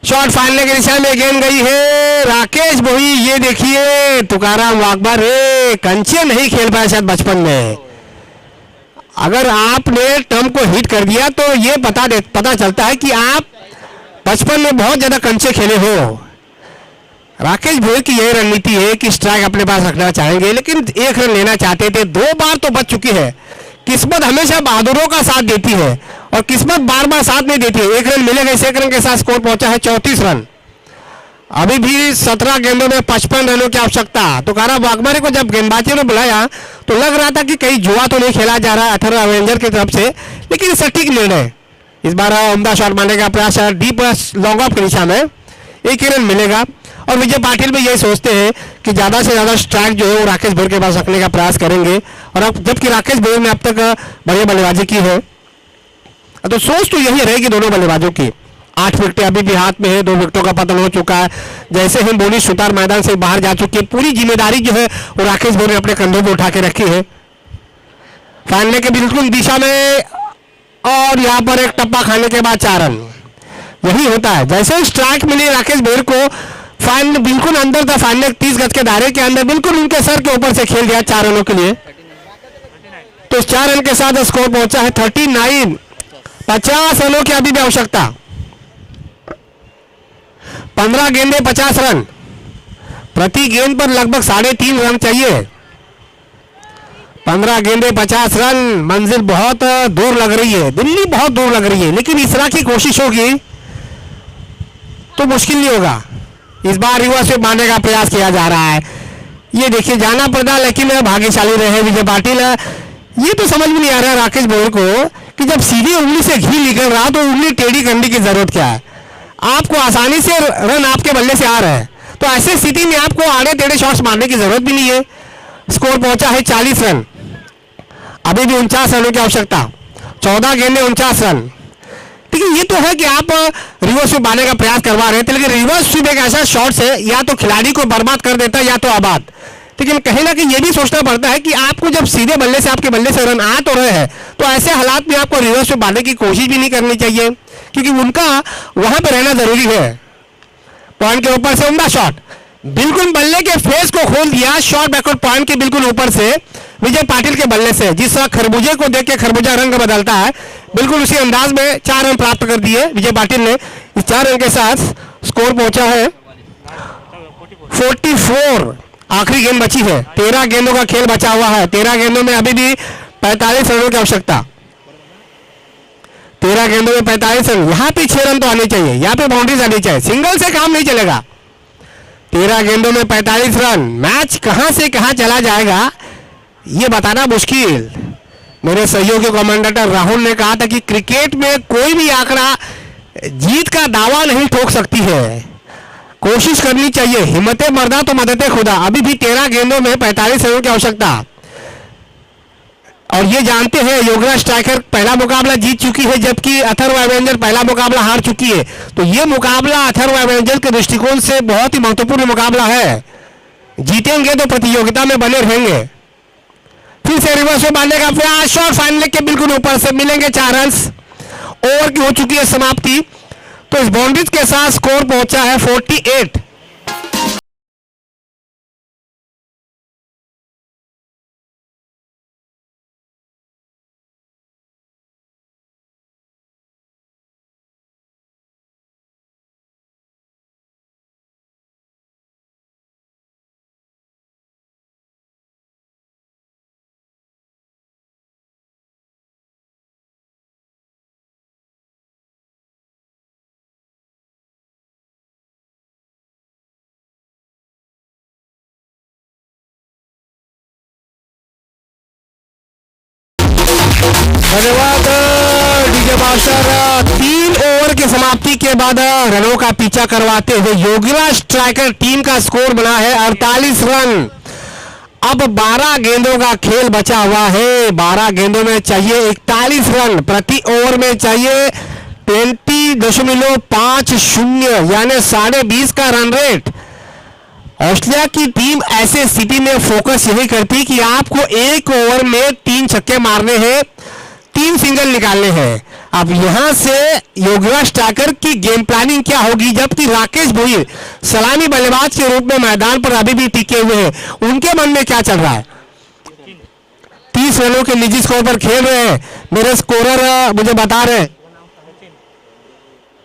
शॉट फाड़ने की दिशा में गेंद गई है। राकेश भोई ये देखिए तुकाराम अकबर कंचे नहीं खेल पाया शायद बचपन में, अगर आपने टर्म को हिट कर दिया तो ये पता चलता है कि आप बचपन में बहुत ज्यादा कंचे खेले हो। राकेश भोई की यही रणनीति है कि स्ट्राइक अपने पास रखना चाहेंगे, लेकिन 1 रन लेना चाहते थे, 2 बार तो बच चुकी है। किस्मत हमेशा बहादुरों का साथ देती है और किस्मत बार बार साथ नहीं देती है। 1 रन मिलेगा, इस 1 रन के साथ स्कोर पहुंचा है 34 रन। अभी भी 17 गेंदों में 55 रनों की आवश्यकता। तुकाराम अकबर को जब गेंदबाजी ने बुलाया तो लग रहा था कि कहीं जुआ तो नहीं खेला जा रहा है अथर्व एवेंजर की तरफ से, लेकिन सटीक निर्णय। इस बार उम्दा शॉट मारने का प्रयास डीप लॉन्ग ऑफ की दिशा में, 1 ही रन मिलेगा। और विजय पाटिल भी यही सोचते हैं कि ज्यादा से ज्यादा स्ट्राइक जो है वो राकेश भोई के पास रखने का प्रयास करेंगे, और अब जबकि राकेश भोई ने अब तक बढ़िया बल्लेबाजी की है तो सोच तो यही रहेगी दोनों बल्लेबाजों की। 8 विकेटें अभी भी हाथ में है, 2 विकेटों का पतन हो चुका है। जैसे ही बोनी सुतार मैदान से बाहर जा चुकी है, पूरी जिम्मेदारी जो है वो राकेश भोई ने अपने कंधों पर उठा के रखी है, फाड़ने के बिल्कुल दिशा में, और यहाँ पर एक टप्पा खाने के बाद 4 रन। यही होता है, जैसे स्ट्राइक मिली राकेश भोई को, फाइन बिल्कुल अंदर था, फाइन ने 30 गज के दायरे के अंदर बिल्कुल उनके सर के ऊपर से खेल दिया 4 रनों के लिए। तो 4 रन के साथ स्कोर पहुंचा है 39। 50 रनों की अभी भी आवश्यकता। 15 गेंदे 50 रन, प्रति गेंद पर लगभग 3.5 रन चाहिए। 15 गेंदे 50 रन, मंजिल बहुत दूर लग रही है, दिल्ली बहुत दूर लग रही है, लेकिन इस तरह की कोशिश होगी तो मुश्किल नहीं होगा। इस बार रिवर्स स्वीप मारने का प्रयास किया जा रहा है। ये देखिए जाना पड़ा, लेकिन भाग्यशाली रहे विजय पाटिल। ये तो समझ में नहीं आ रहा राकेश बोर को कि जब सीधी उंगली से घी निकल रहा तो उंगली टेढ़ी करने की जरूरत क्या है। आपको आसानी से रन आपके बल्ले से आ रहे हैं, तो ऐसे स्थिति में आपको आड़े टेढ़े शॉट्स मारने की जरूरत भी नहीं है। स्कोर पहुंचा है 40 रन, अभी भी 49 रनों की आवश्यकता। 14 गेंदे 49 रन। देखिए ये तो है कि आप रिवर्स स्वीप मारने का प्रयास करवा रहे थे, लेकिन रिवर्स स्वीप एक ऐसा शॉट है या तो खिलाड़ी को बर्बाद कर देता है या तो आबाद। लेकिन कहीं ना कहीं ये भी सोचना पड़ता है कि आपको जब सीधे बल्ले से आपके बल्ले से रन आ तो रहे हैं, तो ऐसे हालात में आपको रिवर्स स्वीप मारने की कोशिश भी नहीं करनी चाहिए, क्योंकि उनका वहां पर रहना जरूरी है। पॉइंट के ऊपर से उम्दा शॉट, बिल्कुल बल्ले के फेस को खोल दिया। शॉट बैकवर्ड पॉइंट के बिल्कुल ऊपर से विजय पाटिल के बल्ले से, जिस तरह खरबूजे को देख के खरबूजा रंग बदलता है, बिल्कुल उसी अंदाज में 4 रन प्राप्त कर दिए विजय पाटिल ने। इस 4 रन के साथ स्कोर पहुंचा है 44। आखिरी गेंद बची है, 13 गेंदों का खेल बचा हुआ है। 13 गेंदों में अभी भी 45 रनों की आवश्यकता। 13 गेंदों में 45 रन, यहां पे 6 रन तो आने चाहिए, यहां पे बाउंड्रीज आनी चाहिए, सिंगल से काम नहीं चलेगा। 13 गेंदों में 45 रन, मैच कहां से कहां चला जाएगा ये बताना मुश्किल। मेरे सहयोगी कमेंटेटर राहुल ने कहा था कि क्रिकेट में कोई भी आंकड़ा जीत का दावा नहीं ठोक सकती है, कोशिश करनी चाहिए, हिम्मते मर्दा तो मददे खुदा। अभी भी 13 गेंदों में 45 रनों की आवश्यकता। और ये जानते हैं योगराज स्ट्राइकर पहला मुकाबला जीत चुकी है, जबकि अथर्व एवेंजर पहला मुकाबला हार चुकी है। तो ये मुकाबला अथर्व एवेंजर के दृष्टिकोण से बहुत ही महत्वपूर्ण मुकाबला है। जीतेंगे तो प्रतियोगिता में बने रहेंगे। फिर से रिवर्स में मारने का प्रयास, शॉट फाइनल के बिल्कुल ऊपर से मिलेंगे 4 रन। ओवर की हो चुकी है समाप्ति, तो इस बाउंड्रीज के साथ स्कोर पहुंचा है 48। धन्यवाद डीजे मास्टर। 3 ओवर की समाप्ति के बाद रनों का पीछा करवाते हुए योगराज स्ट्राइकर टीम का स्कोर बना है 48 रन। अब 12 गेंदों का खेल बचा हुआ है। 12 गेंदों में चाहिए 41 रन, प्रति ओवर में चाहिए 20.50 यानी 20.5 का रन रेट। ऑस्ट्रेलिया की टीम ऐसे स्थिति में फोकस यही करती कि आपको 1 ओवर में 3 छक्के मारने हैं, 3 सिंगल निकालने हैं। अब यहां से योगराज स्ट्राइकर की गेम प्लानिंग क्या होगी, जबकि राकेश भोईर सलामी बल्लेबाज के रूप में मैदान पर अभी भी टिके हुए हैं, उनके मन में क्या चल रहा है। 30 रनों के निजी स्कोर पर खेल रहे हैं। मेरे स्कोरर मुझे बता रहे हैं,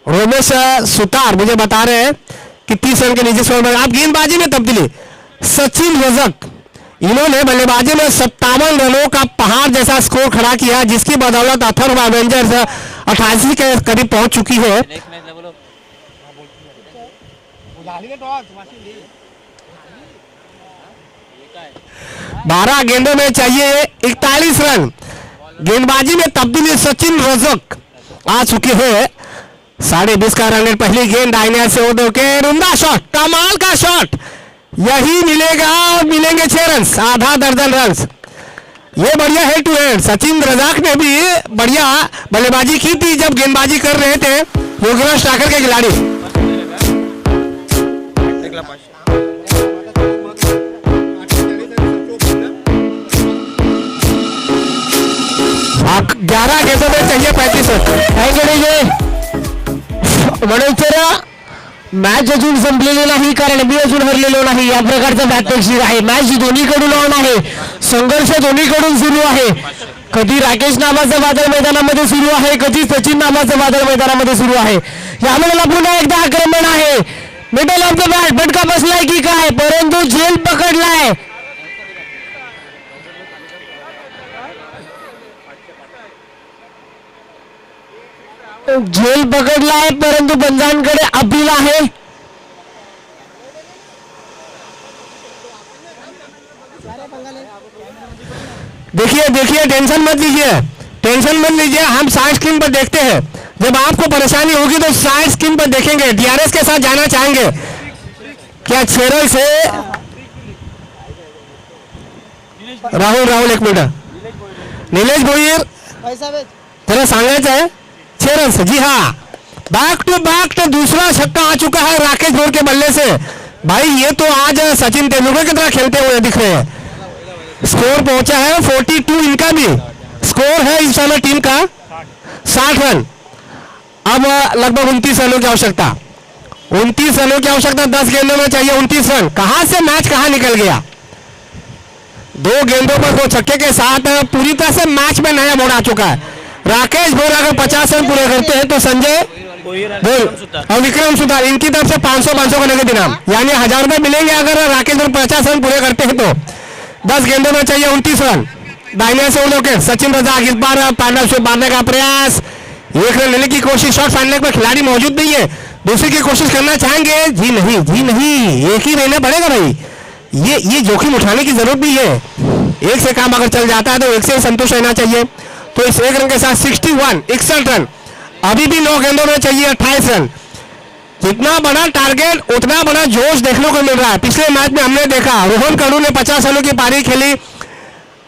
रोमेश सुतार मुझे बता रहे हैं कि 30 रन के निजी स्कोर पर। आप गेंदबाजी में तब्दीली, सचिन रजक इन्होंने बल्लेबाजी में 57 रनों का पहाड़ जैसा स्कोर खड़ा किया, जिसकी बदौलत अथर्व एवेंजर्स 88 के करीब पहुंच चुकी है। 12 गेंदों में चाहिए 41 रन। गेंदबाजी में तब्दीली, सचिन रजक आ चुके हैं। 20.5 का रन रेट। पहली गेंद दाहिने से उड़ के उम्दा शॉट, कमाल का शॉट, यही मिलेगा, मिलेंगे 6 रन, आधा दर्जन रन। ये बढ़िया head to head. Sachin Razzaq ने भी बढ़िया बल्लेबाजी की थी जब गेंदबाजी कर रहे थे योगराज स्ट्राइकर के खिलाड़ी। 11 गेंदों में चाहिए 35 रन। म्हणून मॅच अजून संपलेली नाही, कारण मी अजून हरलेलो नाही, या प्रकारचं प्रात्यक्षिक आहे। मॅच दोन्हीकडून ऑन आहे, संघर्ष दोन्हीकडून सुरू आहे। कधी राकेश नावाचं वादळ मैदानामध्ये सुरू आहे, कधी सचिन नावाचं वादळ मैदानामध्ये सुरू आहे. यावेळेला पुन्हा एकदा आक्रमण आहे. मिडल ऑफ द बॅट फटका बसलाय की काय, परंतु झेल पकडलाय. झेल पकडलाय परंतु पंजांकडे अपील आहे. देखिए देखिए, टेंशन मत लीजिए, टेंशन मत लीजिए, हम साइड स्क्रीन पर देखते हैं. जब आपको परेशानी होगी तो साइड स्क्रीन पर देखेंगे. डीआरएस के साथ जाना चाहेंगे क्या? छेरल से राहुल एक मिनट. निलेश भोईर जरा सांगायचं आहे. छेरल से, जी हाँ, बैक टू दूसरा छक्का आ चुका है राकेश भोर के बल्ले से. भाई ये तो आज सचिन तेंदुलकर की तरह खेलते हुए दिख रहे हैं. स्कोर पहुंचा है 42, इनका भी स्कोर है इस समय टीम का 60 रन. अब लगभग 29 रनों की आवश्यकता, 29 रनों की आवश्यकता. 10 गेंदों में चाहिए 29 रन. कहां से मैच कहां निकल गया. 2 गेंदों पर 2 छक्के के साथ पूरी तरह से मैच में नया मोड़ आ चुका है. राकेश भोर अगर 50 रन पूरे करते हैं तो संजय बोल और विक्रम सुतार इनकी तरफ से 500 का नगद इनाम, यानी 1000 रुपए मिलेंगे अगर राकेश भोर 50 रन पूरे करते हैं तो. 10 गेंदों में चाहिए 29 रन. दाहिने से उड़ोके सचिन रजाक इस बार पार्टनरशिप मारने का प्रयास. 1 रन लेने की कोशिश, शॉट फाइनल पर खिलाड़ी मौजूद नहीं है. दूसरी की कोशिश करना चाहेंगे. जी नहीं, एक ही रहना पड़ेगा भाई. ये जोखिम उठाने की जरूरत भी है. एक से काम अगर चल जाता है तो एक से संतुष्ट रहना चाहिए. तो इस 1 रन के साथ 61 रन. अभी भी 9 गेंदों में चाहिए 28 रन. जितना बड़ा टारगेट उतना बड़ा जोश देखने को मिल रहा है. पिछले मैच में हमने देखा रोहन कड़ू ने 50 रनों की पारी खेली,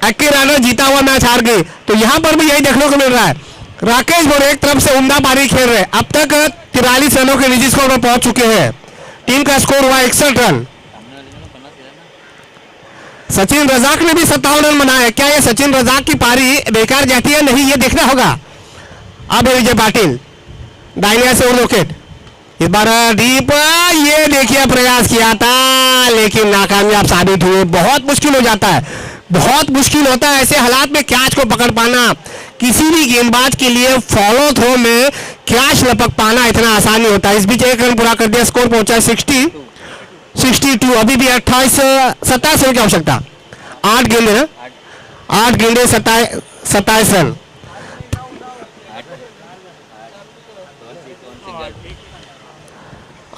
21 रनों जीता हुआ मैच हार गई. तो यहां पर भी यही देखने को मिल रहा है. राकेश भोर एक तरफ से उम्दा पारी खेल रहे. अब तक 43 रनों के निजी स्कोर पर पहुंच चुके हैं. टीम का स्कोर हुआ 61 रन. सचिन रजाक ने भी 57 रन बनाए. क्या ये सचिन रजाक की पारी बेकार जाती है? नहीं, ये देखना होगा. अब विजय पाटिल दाहिने से विकेट. इस बार डीप, ये देखिए प्रयास किया था लेकिन नाकामयाब साबित हुए. बहुत मुश्किल हो जाता है, बहुत मुश्किल होता है ऐसे हालात में कैच को पकड़ पाना. किसी भी गेंदबाज के लिए फॉलो थ्रो में कैच लपक पाना इतना आसान नहीं होता. इस बीच 1 रन पूरा कर दिया. स्कोर पहुंचा 62. अभी भी 27 रन की आवश्यकता. 8 गेंदे ना, 8 गेंदे 27 रन.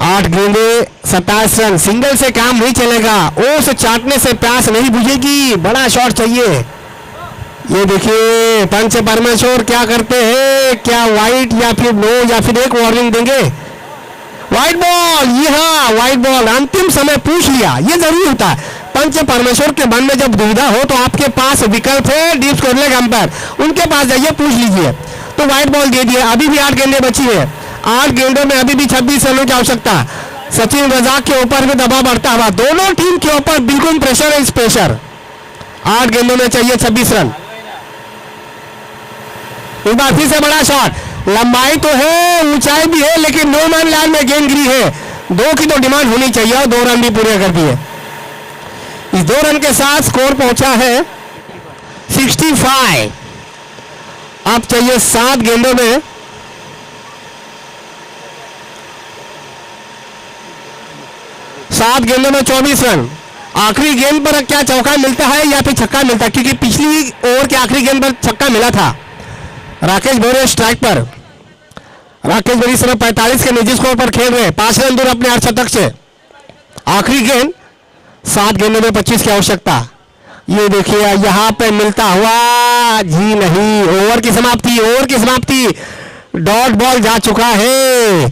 8 गेंदे 27 रन. सिंगल से काम नहीं चलेगा. ओस चाटने से प्यास नहीं बुझेगी. बड़ा शॉट चाहिए. ये देखिए पंच परमेश्वर क्या करते हैं. क्या वाइट या फिर नो या फिर एक वार्निंग देंगे. वाइट बॉल, ये हाँ वाइट बॉल. अंतिम समय पूछ लिया, ये जरूरी होता है. पंच परमेश्वर के मन में जब दुविधा हो तो आपके पास विकल्प है. डीप स्कोर लेग अंपायर, उनके पास जाइए, पूछ लीजिए. तो वाइट बॉल दे दिए. अभी भी 8 गेंदें बची है. 8 गेंदों में अभी भी 26 रनों की आवश्यकता. सचिन रजाक के ऊपर भी दबाव बढ़ता हुआ. दोनों टीम के ऊपर बिल्कुल प्रेशर है. इस प्रेशर 8 गेंदों में चाहिए 26 रन. एक बार फिर से बड़ा शॉट. लंबाई तो है, ऊंचाई भी है, लेकिन नो मैन लैंड में गेंद गिरी है. 2 की तो डिमांड होनी चाहिए और 2 रन भी पूरे कर दिए. इस 2 रन के साथ स्कोर पहुंचा है 65. अब चाहिए 7 गेंदों में 24 रन. आखिरी गेंद पर क्या चौका मिलता है या फिर छक्का मिलता है? क्योंकि पिछली ओवर की आखिरी गेंद पर छक्का मिला था. राकेश भोरे स्ट्राइक पर. राकेश भोरे इस समय 45 के निजी स्कोर पर खेल रहे हैं. 5 रन दूर अपने अर्धशतक से. आखिरी गेंद 7 गेंदों में 25 की आवश्यकता. ये देखिए यहां पे मिलता हुआ. जी नहीं, ओवर की समाप्ति. डॉट बॉल जा चुका है.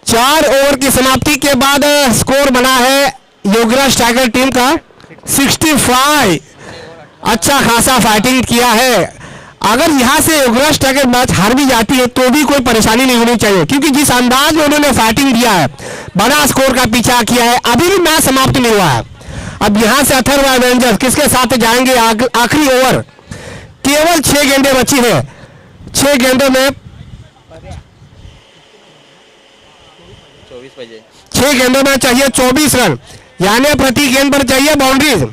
4 ओवर की समाप्ति के बाद स्कोर बना है योगराज टाइगर टीम का 65. अच्छा खासा फाइटिंग किया है. अगर यहां से योगराज टाइगर मैच हार भी जाती है तो भी कोई परेशानी नहीं होनी चाहिए, क्योंकि जिस अंदाज में उन्होंने फाइटिंग दिया है, बड़ा स्कोर का पीछा किया है, अभी भी मैच समाप्त नहीं हुआ है. अब यहां से अथर्व एवेंजर्स किसके साथ जाएंगे? आखिरी ओवर, केवल 6 गेंदें बची है. 6 गेंदों में 6 गेंदों में चाहिए 24 रन, यानी प्रति गेंद पर चाहिए बाउंड्रीज.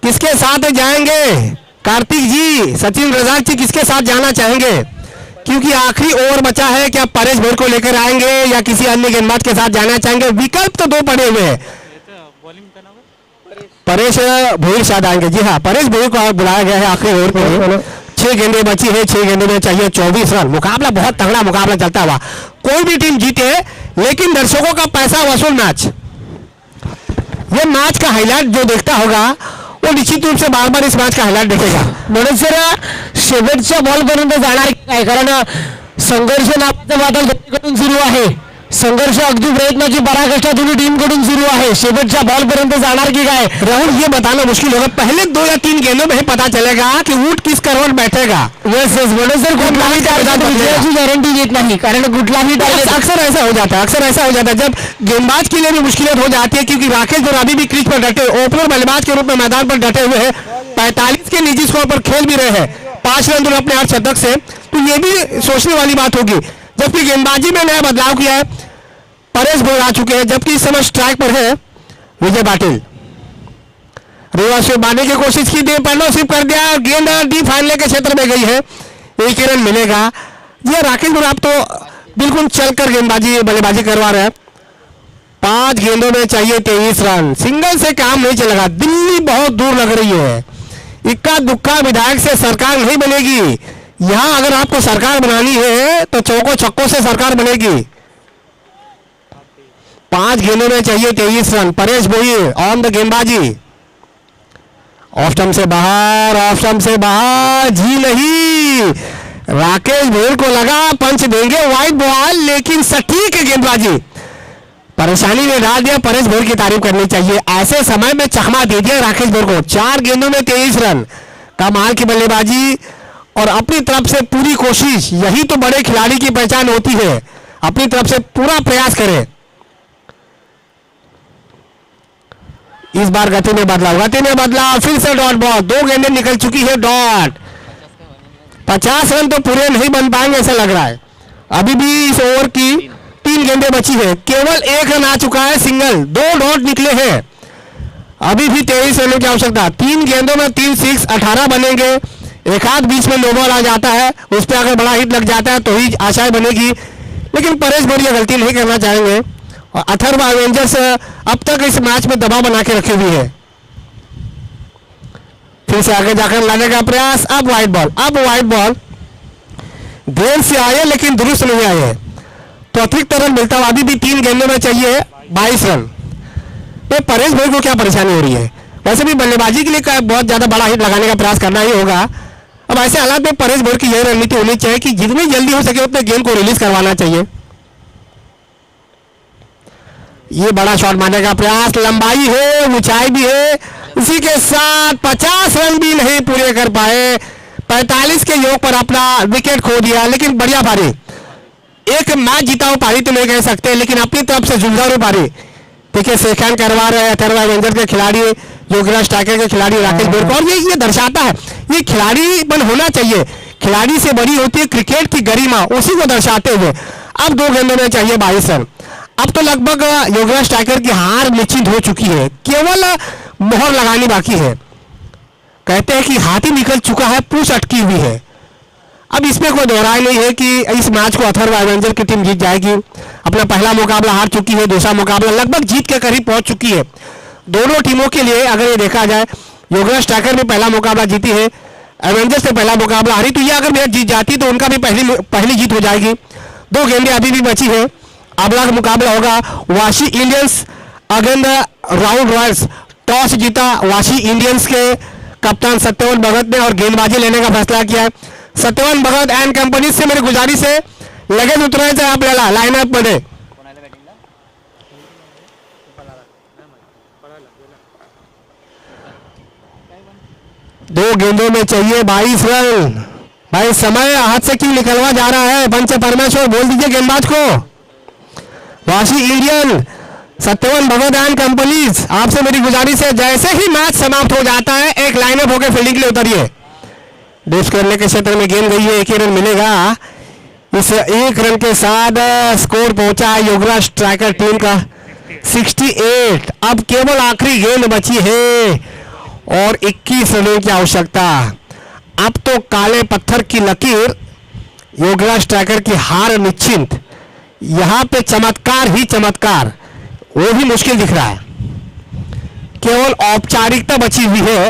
किसके साथ जाएंगे? कार्तिक जी, सचिन रजाक जी किसके साथ जाना चाहेंगे? क्योंकि आखिरी ओवर बचा है, क्या परेश भोर को लेकर आएंगे या किसी अन्य गेंदबाज के साथ जाना चाहेंगे? विकल्प तो दो पड़े हुए हैं। परेश भोर शायद आएंगे। जी हाँ, परेश भोर को बुलाया गया है आखिरी ओवर के लिए। 6 गेंदें बची है, 6 गेंदों में चाहिए 24 रन। मुकाबला बहुत तगड़ा मुकाबला चलता हुआ, कोई भी टीम जीते लेकिन दर्शकों का पैसा वसूल मैच। ये मैच का हाईलाइट जो देखता होगा वो निश्चित रूप से बार बार इस मैच का हाईलाइट देखेगा। म्हणून सर शेवटच्या बॉलपर्यंत जाणार आहे, कारण संघर्ष नावाचं वादळ दोन्हीकडून सुरू आहे. संघर्ष अगदी प्रयत्नाची पराकाष्ठा दोन्ही टीम कडून सुरू आहे. शेवटच्या बॉलपर्यंत जाणार की काय? राहुल, ये बताना मुश्किल होगा, पहले 2 या 3 गेंदों में ही पता चलेगा कि ऊंट किस करवट बैठेगा। यस यस, म्हणून सर कुठलाही टार्गेट विजयाची गॅरंटी देत नहीं, कारण कुठलाही टार्गेट अक्सर ऐसा हो जाता है, अक्सर ऐसा हो जाता है जब गेंदबाज के लिए भी मुश्किलें हो जाती है, क्योंकि राकेश भोर अभी भी क्रीज पर डटे, ओपनर बल्लेबाज के रूप में मैदान पर डटे हुए हैं। 45 के निजी स्कोर पर खेल भी रहे हैं, 5 रन दूर अपने 8 शतक से, तो ये भी सोचने वाली बात होगी। जबकि गेंदबाजी में नया बदलाव किया है, परेश भोर आ चुके हैं, जबकि इस समय स्ट्राइक पर है विजय पाटिल। रिवर्स स्वीप मारने की कोशिश की थी, पहले स्वीप कर दिया, गेंद डीप फाइनल के क्षेत्र में गई है, 1 रन मिलेगा। ये राकेश भोर आप तो बिल्कुल चलकर गेंदबाजी बल्लेबाजी करवा रहे हैं। 5 गेंदों में चाहिए 23 रन। सिंगल से काम नहीं चलेगा, दिल्ली बहुत दूर लग रही है। इक्का दुक्का विधायक से सरकार नहीं बनेगी। यहां अगर आपको सरकार बनानी है तो चौकों छक्कों से सरकार बनेगी। 5 गेंदों में चाहिए 23 रन। परेश भोर ऑन द गेंदबाजी, ऑफ स्टंप से बाहर, ऑफ स्टंप से बाहर, जी नहीं। राकेश भोर को लगा पंच देंगे वाइड बॉल, लेकिन सटीक गेंदबाजी परेशानी में डाल दिया। परेश भोर की तारीफ करनी चाहिए, ऐसे समय में चकमा दे दिया राकेश भोर को। 4 गेंदों में 23 रन, कमाल की बल्लेबाजी और अपनी तरफ से पूरी कोशिश। यही तो बड़े खिलाड़ी की पहचान होती है, अपनी तरफ से पूरा प्रयास करें। इस बार गति में बदलाव, फिर से डॉट बॉल, 2 गेंदें निकल चुकी है डॉट। 50 रन तो पूरे नहीं बन पाएंगे ऐसा लग रहा है। अभी भी इस ओवर की 3 गेंदें बची है, केवल 1 रन आ चुका है, सिंगल, 2 डॉट निकले हैं। अभी भी 23 रनों की आवश्यकता। 3 गेंदों में 3 6, 18 बनेंगे। एक आध बीच में नो बॉल आ जाता है, उस पर अगर बड़ा हिट लग जाता है तो ही आशाएं बनेगी, लेकिन परेश भोर ये गलती नहीं करना चाहेंगे। और अथर्व एवेंजर्स अब तक इस मैच में दबाव बना के रखी हुई है। फिर से आगे जाकर लाने का प्रयास, अब वाइड बॉल, देर से आए लेकिन दुरुस्त नहीं आए, तो अतिरिक्त रन मिलता हुआ। अभी भी 3 गेंदों में चाहिए 22 रन। ये परेश भोर को क्या परेशानी हो रही है? वैसे भी बल्लेबाजी के लिए बहुत ज्यादा बड़ा हिट लगाने का प्रयास करना ही होगा। अब ऐसे हालात में परेश भोर की यह रणनीति होनी चाहिए कि जितनी जल्दी हो सके उतने गेंद को रिलीज करवाना चाहिए। ये बड़ा शॉट मारने का प्रयास, लंबाई है, ऊंचाई भी है, इसी के साथ 50 रन भी नहीं पूरे कर पाए। 45 के योग पर अपना विकेट खो दिया, लेकिन बढ़िया पारी, एक मैच जीता हुआ पारी तो नहीं कह सकते, लेकिन अपनी तरफ से जुझारू पारी। देखिए सेकंड करवा रहे हैं अथर्व एवेंजर्स के खिलाड़ी, योगराज स्ट्राइकर के खिलाड़ी राकेश भोर को, और ये दर्शाता है, ये खिलाड़ी बन होना चाहिए। खिलाड़ी से बड़ी होती है क्रिकेट की गरिमा, उसी को दर्शाते हुए। अब 2 गेंदों में चाहिए 22 रन। अब तो लगभग योगराज स्ट्राइकर की हार निश्चित हो चुकी है, केवल मोहर लगानी बाकी है। कहते हैं कि हाथी निकल चुका है, पूंछ अटकी हुई है। अब इसमें कोई दोहराई नहीं है कि इस मैच को अथर्व एवेंजर की टीम जीत जाएगी। अपना पहला मुकाबला हार चुकी है, दूसरा मुकाबला लगभग जीत के करीब पहुंच चुकी है। दोनों टीमों के लिए अगर ये देखा जाए, योगराज स्ट्राइकर ने पहला मुकाबला जीती है, एवेंजर्स ने पहला मुकाबला हारी, तो ये अगर मैच जीत जाती तो उनका भी पहली जीत हो जाएगी। 2 गेंदें अभी भी बची है। अगला मुकाबला होगा Vashi Indians against Rahul Royals. Toss जीता वाशी इंडियंस के कप्तान सत्यवान भगत ने और गेंदबाजी लेने का फैसला किया है। सत्यवान भगत एंड कंपनी से मेरी गुजारिश है, लगेच उतरायचं आपल्याला लाईनअप मध्ये। 2 गेंदों में चाहिए 22 रन। भाई समय हाथ से क्यों निकलवा जा रहा है? पंच परमेश्वर बोल दीजिए गेंदबाज को। Vashi Indian Satyavan Bhagat and companies, आपसे मेरी गुजारिश है, जैसे ही मैच समाप्त हो जाता है एक लाइनअप होकर फील्डिंग के लिए उतरिए। डिश करने के क्षेत्र में गेंद गई है, 1 रन मिलेगा। इस 1 रन के साथ स्कोर पहुंचा है योगराज स्ट्राइकर टीम का 68। अब केवल आखिरी गेंद बची है और 21 रनों की आवश्यकता। अब तो काले पत्थर की लकीर, योगराज स्ट्राइकर की हार निश्चिंत। यहां पे चमत्कार ही चमत्कार, वो भी मुश्किल दिख रहा है। केवल औपचारिकता बची हुई है,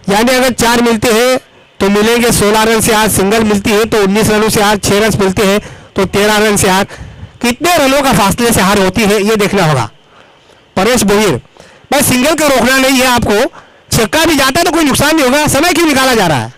यानी अगर 4 मिलते हैं तो मिलेंगे 16 रन से हार, सिंगल मिलती है तो 19 रनों से हार, 6 रन मिलते हैं तो 13 रन से हार। कितने रनों का फासले से हार होती है ये देखना होगा। परेश बोहिर, बस सिंगल को रोकना नहीं है आपको, छक्का भी जाता है तो कोई नुकसान नहीं होगा, समय क्यों निकाला जा रहा है।